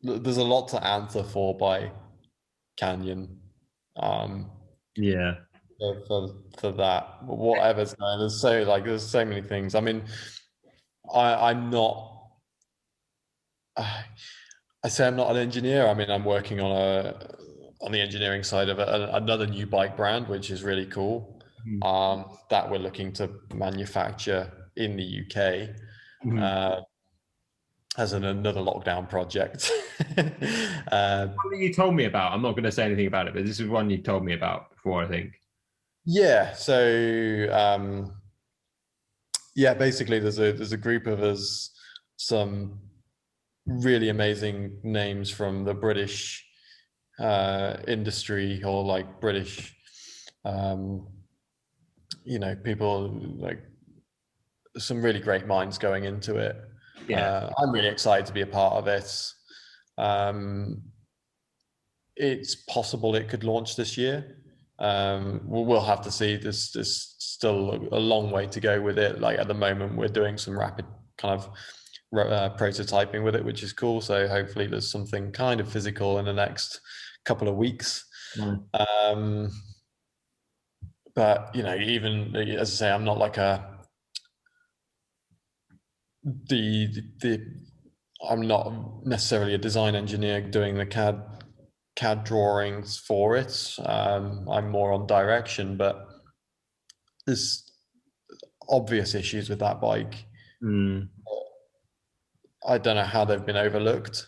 to answer for by Canyon. Yeah. For that, whatever's going, there's so many things. I mean, I'm not. I say I'm not an engineer. I mean, I'm working on the engineering side of another new bike brand, which is really cool. That we're looking to manufacture in the UK as another lockdown project. Something you told me about. I'm not going to say anything about it, but this is one you told me about before, I think. Yeah. So basically, there's a group of us, some really amazing names from the British industry, or like British, people, like some really great minds going into it. Yeah. I'm really excited to be a part of it. It's possible it could launch this year. We'll have to see. There's still a long way to go with it. Like at the moment, we're doing some rapid kind of prototyping with it, which is cool. So hopefully there's something kind of physical in the next couple of weeks. But you know, even as I say, I'm not like I'm not necessarily a design engineer doing the CAD drawings for it. I'm more on direction, but there's obvious issues with that bike. I don't know how they've been overlooked,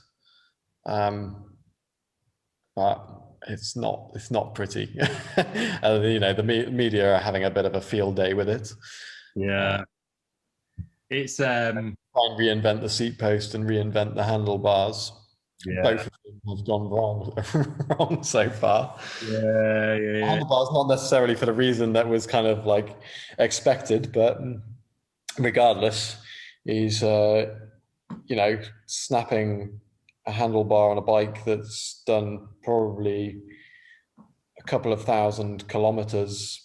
but it's not pretty. You know, the media are having a bit of a field day with it. Yeah, it's try and reinvent the seat post and reinvent the handlebars. yeah, Both of them have gone wrong so far. yeah. Handlebars not necessarily for the reason that was kind of like expected, but regardless, he's you know, snapping a handlebar on a bike that's done probably a couple of thousand kilometers.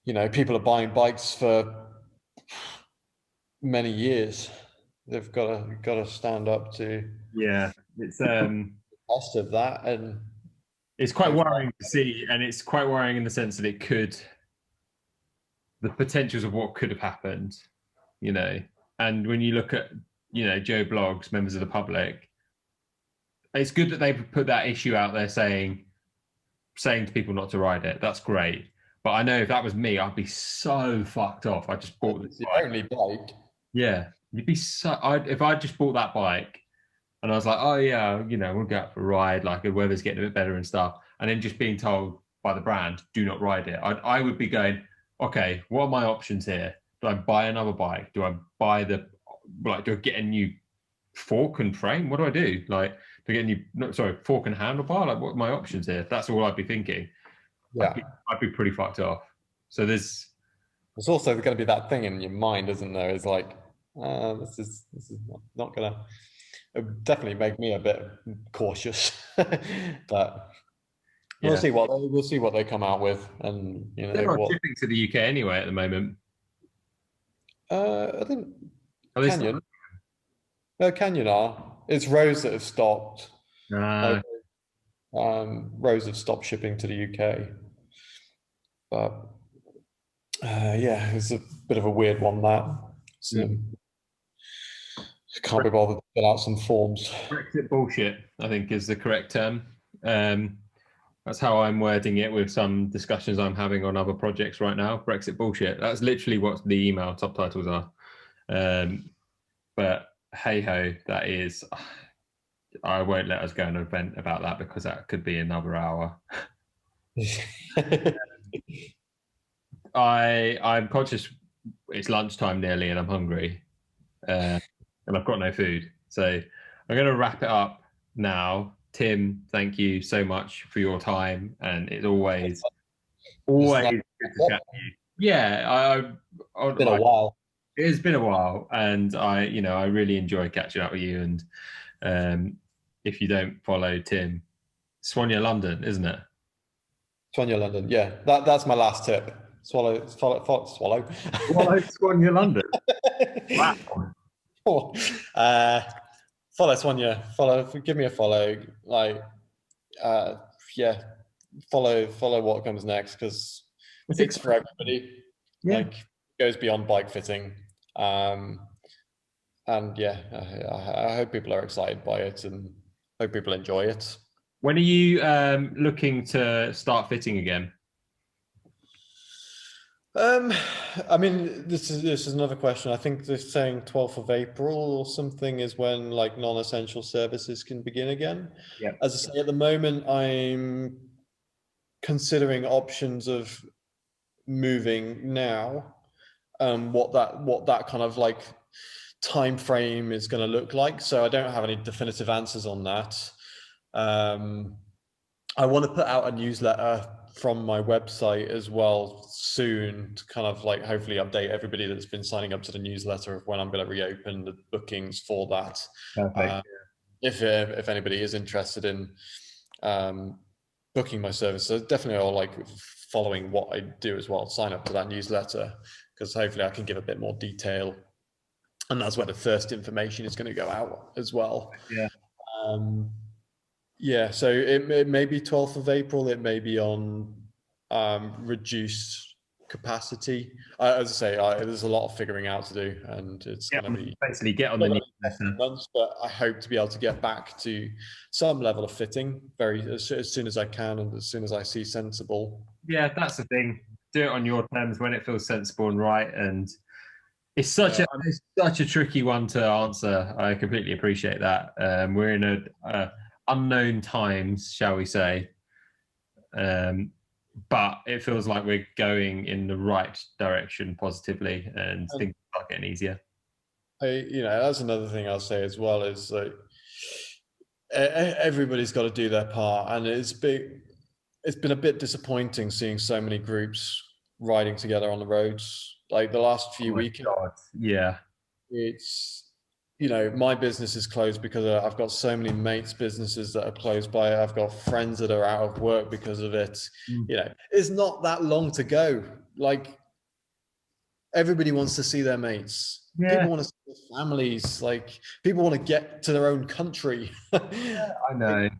You know, people are buying bikes for many years. They've got to stand up to It's the cost of that, and it's quite worrying to see, and it's quite worrying in the sense that it could, the potentials of what could have happened, you know. And when you look at, you know, Joe Blogs, members of the public, it's good that they've put that issue out there saying to people not to ride it. That's great. But I know if that was me, I'd be so fucked off. I just bought this bike. Only bike. Yeah, you'd be so. If I just bought that bike, and I was like, oh yeah, you know, we'll go out for a ride. Like the weather's getting a bit better and stuff, and then just being told by the brand, do not ride it. I would be going, okay, what are my options here? Do I buy another bike? Do I buy do I get a new fork and frame? What do I do? Like, to get a new, fork and handlebar? Like, what are my options here? That's all I'd be thinking. Yeah, I'd be pretty fucked off. So there's also going to be that thing in your mind, isn't there? Is like, this is not going to definitely make me a bit cautious, but we'll see what they come out with, and you know, they're not shipping to the UK anyway at the moment. I think Canyon are. It's Rose that have stopped. Rose have stopped shipping to the UK, but yeah, it's a bit of a weird one that. So, can't be bothered to fill out some forms. Brexit bullshit, I think, is the correct term. That's how I'm wording it with some discussions I'm having on other projects right now. Brexit bullshit. That's literally what the email top titles are. But hey ho, that is. I won't let us go on an event about that because that could be another hour. I'm conscious it's lunchtime nearly and I'm hungry, and I've got no food. So I'm going to wrap it up now. Tim, thank you so much for your time, and it's always good to chat to you. Yeah, it's been a while. It has been a while, and I really enjoy catching up with you. And if you don't follow Tim, Soigneur London, isn't it? Soigneur London, yeah. That's my last tip. Follow Soigneur London. Wow. Follow Soigneur. Give me a follow. Like, yeah. Follow what comes next, because it's for everybody. Yeah. Like, goes beyond bike fitting. And yeah, I hope people are excited by it and hope people enjoy it. When are you looking to start fitting again? I mean, this is another question. I think they're saying 12th of April or something is when like non-essential services can begin again. Yeah. As I say, at the moment, I'm considering options of moving now. What that kind of like time frame is going to look like. So I don't have any definitive answers on that. I want to put out a newsletter from my website as well soon to kind of like hopefully update everybody that's been signing up to the newsletter of when I'm going to reopen the bookings for that. If anybody is interested in booking my services, definitely I'll like following what I do as well, sign up to that newsletter, because hopefully I can give a bit more detail and that's where the first information is going to go out as well. Yeah. Yeah, so it may be 12th of April. It may be on reduced capacity. As I say, there's a lot of figuring out to do, and it's going to be basically get on the newsletter. months. But I hope to be able to get back to some level of fitting as soon as I can, and as soon as I see sensible. Yeah, that's the thing. Do it on your terms when it feels sensible and right. And it's such a tricky one to answer. I completely appreciate that. We're in a unknown times, shall we say? But it feels like we're going in the right direction positively, and things are getting easier. That's another thing I'll say as well is like everybody's got to do their part, and it's been a bit disappointing seeing so many groups riding together on the roads like the last few weekends. Yeah, it's my business is closed because I've got so many mates' businesses that are closed by it. I've got friends that are out of work because of it. It's not that long to go. Like everybody wants to see their mates. Yeah. People want to see their families. Like people want to get to their own country. Yeah, I know.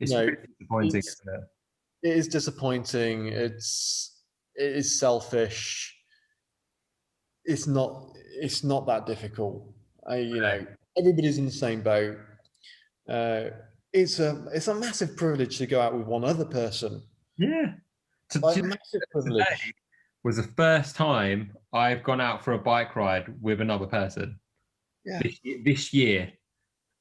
It's really disappointing, isn't it? It is disappointing. It is selfish. It's not that difficult. Everybody's in the same boat. It's a massive privilege to go out with one other person. Yeah, massive privilege. Today was the first time I've gone out for a bike ride with another person. Yeah. This year,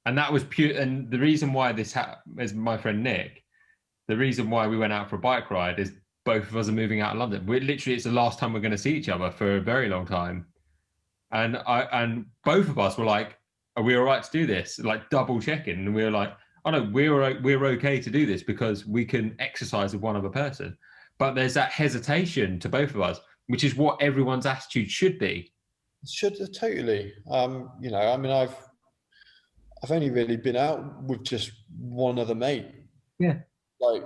and that was pure. And the reason why this happened is my friend Nick. The reason why we went out for a bike ride is both of us are moving out of London. It's the last time we're going to see each other for a very long time. And both of us were like, are we all right to do this? Like double checking. And we were like, oh no, we're okay to do this because we can exercise with one other person. But there's that hesitation to both of us, which is what everyone's attitude should be. Totally. I've only really been out with just one other mate. Yeah. Like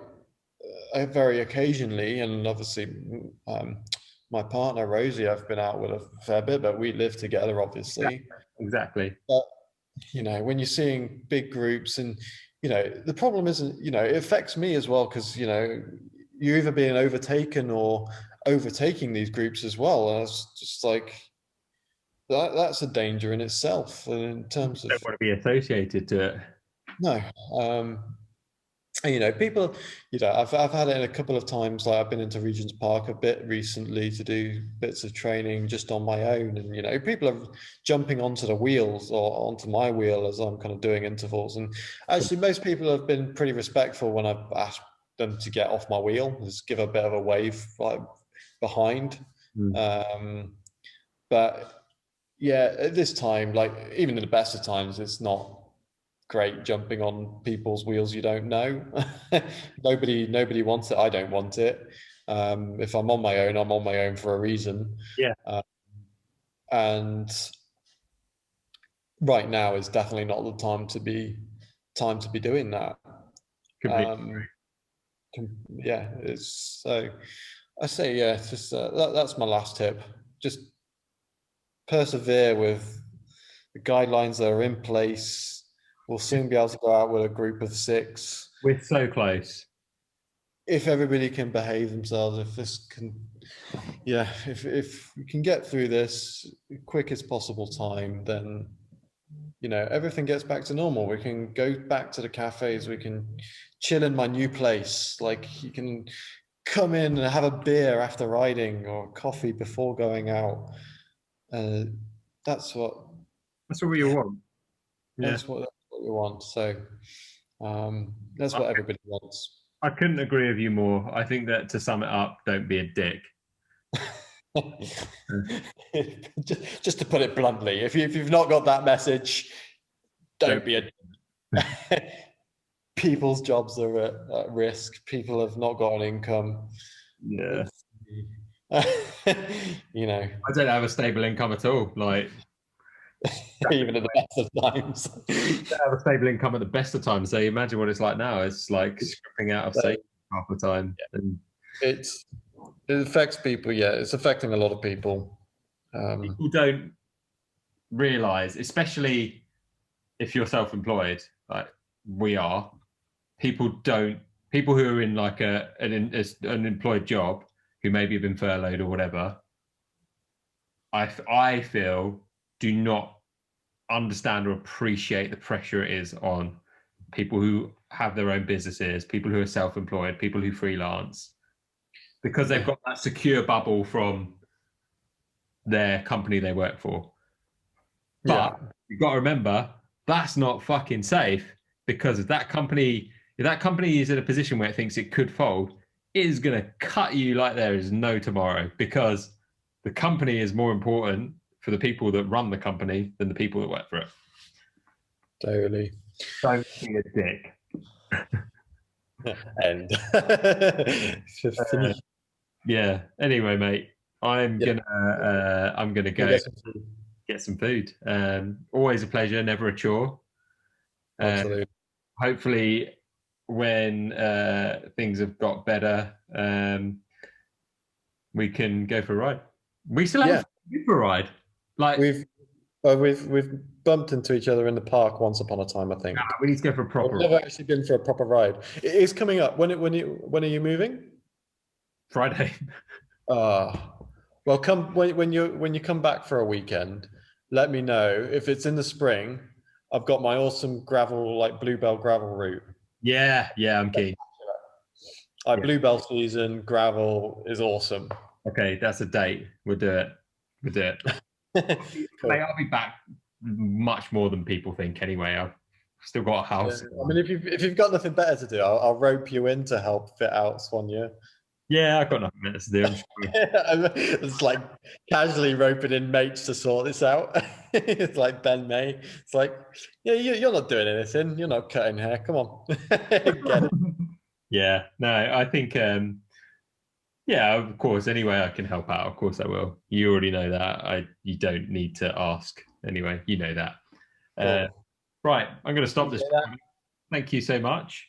very occasionally, and obviously my partner Rosie I've been out with a fair bit, but we live together obviously. Exactly. But when you're seeing big groups, and the problem isn't, it affects me as well, because you're either being overtaken or overtaking these groups as well, and it's just like that's a danger in itself. And in terms of, don't want to be associated to it. No. People, I've had it in a couple of times. Like I've been into Regent's Park a bit recently to do bits of training just on my own, and people are jumping onto the wheels or onto my wheel as I'm kind of doing intervals. And actually, most people have been pretty respectful when I've asked them to get off my wheel, just give a bit of a wave like behind. But yeah, at this time, like even in the best of times, it's not great jumping on people's wheels you don't know. Nobody wants it. I don't want it. If I'm on my own, I'm on my own for a reason. Yeah. And right now is definitely not the time to be doing that. Yeah, it's so. I say it's just that's my last tip. Just persevere with the guidelines that are in place. We'll soon be able to go out with a group of 6. We're so close. If everybody can behave themselves, if we can get through this quickest possible time, then everything gets back to normal. We can go back to the cafes. We can chill in my new place. Like you can come in and have a beer after riding or coffee before going out. That's what we want. Yeah. That's what we want. So that's what everybody wants. I couldn't agree with you more. I think that to sum it up, don't be a dick. just to put it bluntly, if you've not got that message, don't be a dick. People's jobs are at risk. People have not got an income. Yeah. I don't have a stable income at all. Like even at the best of times. I have a stable income at the best of times. So imagine what it's like now. It's like stripping out of savings half the time. Yeah. And it affects people. Yeah, it's affecting a lot of people. People don't realize, especially if you're self-employed, like we are, people who are in like an employed job who maybe have been furloughed or whatever, I feel do not understand or appreciate the pressure it is on people who have their own businesses, people who are self-employed, people who freelance, because they've got that secure bubble from their company they work for. But you've got to remember, that's not fucking safe, because if that company is in a position where it thinks it could fold, it is going to cut you like there is no tomorrow, because the company is more important for the people that run the company than the people that work for it. Totally. Don't be a dick. And yeah. Anyway, mate, I'm gonna go get some food. Always a pleasure, never a chore. Absolutely. Hopefully, when things have got better, we can go for a ride. We still haven't been for a ride. Like we've bumped into each other in the park once upon a time, I think. We need to go for a proper. We've never actually been for a proper ride. It is coming up. When are you moving? Friday. Well, when you come back for a weekend, let me know. If it's in the spring, I've got my awesome gravel, like Bluebell gravel route. Yeah, I'm keen. Bluebell season gravel is awesome. Okay, that's a date. We'll do it. Cool. Mate, I'll be back much more than people think anyway. I've still got a house. Yeah. I mean, if you've got nothing better to do, I'll rope you in to help fit out Soigneur. Yeah, I've got nothing better to do. I'm sure. It's like casually roping in mates to sort this out. It's like Ben May. It's like, yeah, you're not doing anything. You're not cutting hair. Come on. Get it. Yeah, no, I think, yeah, of course. Anyway, I can help out. Of course, I will. You already know that. You don't need to ask. Anyway, you know that. Cool. Right, I'm going to stop this. Thank you so much.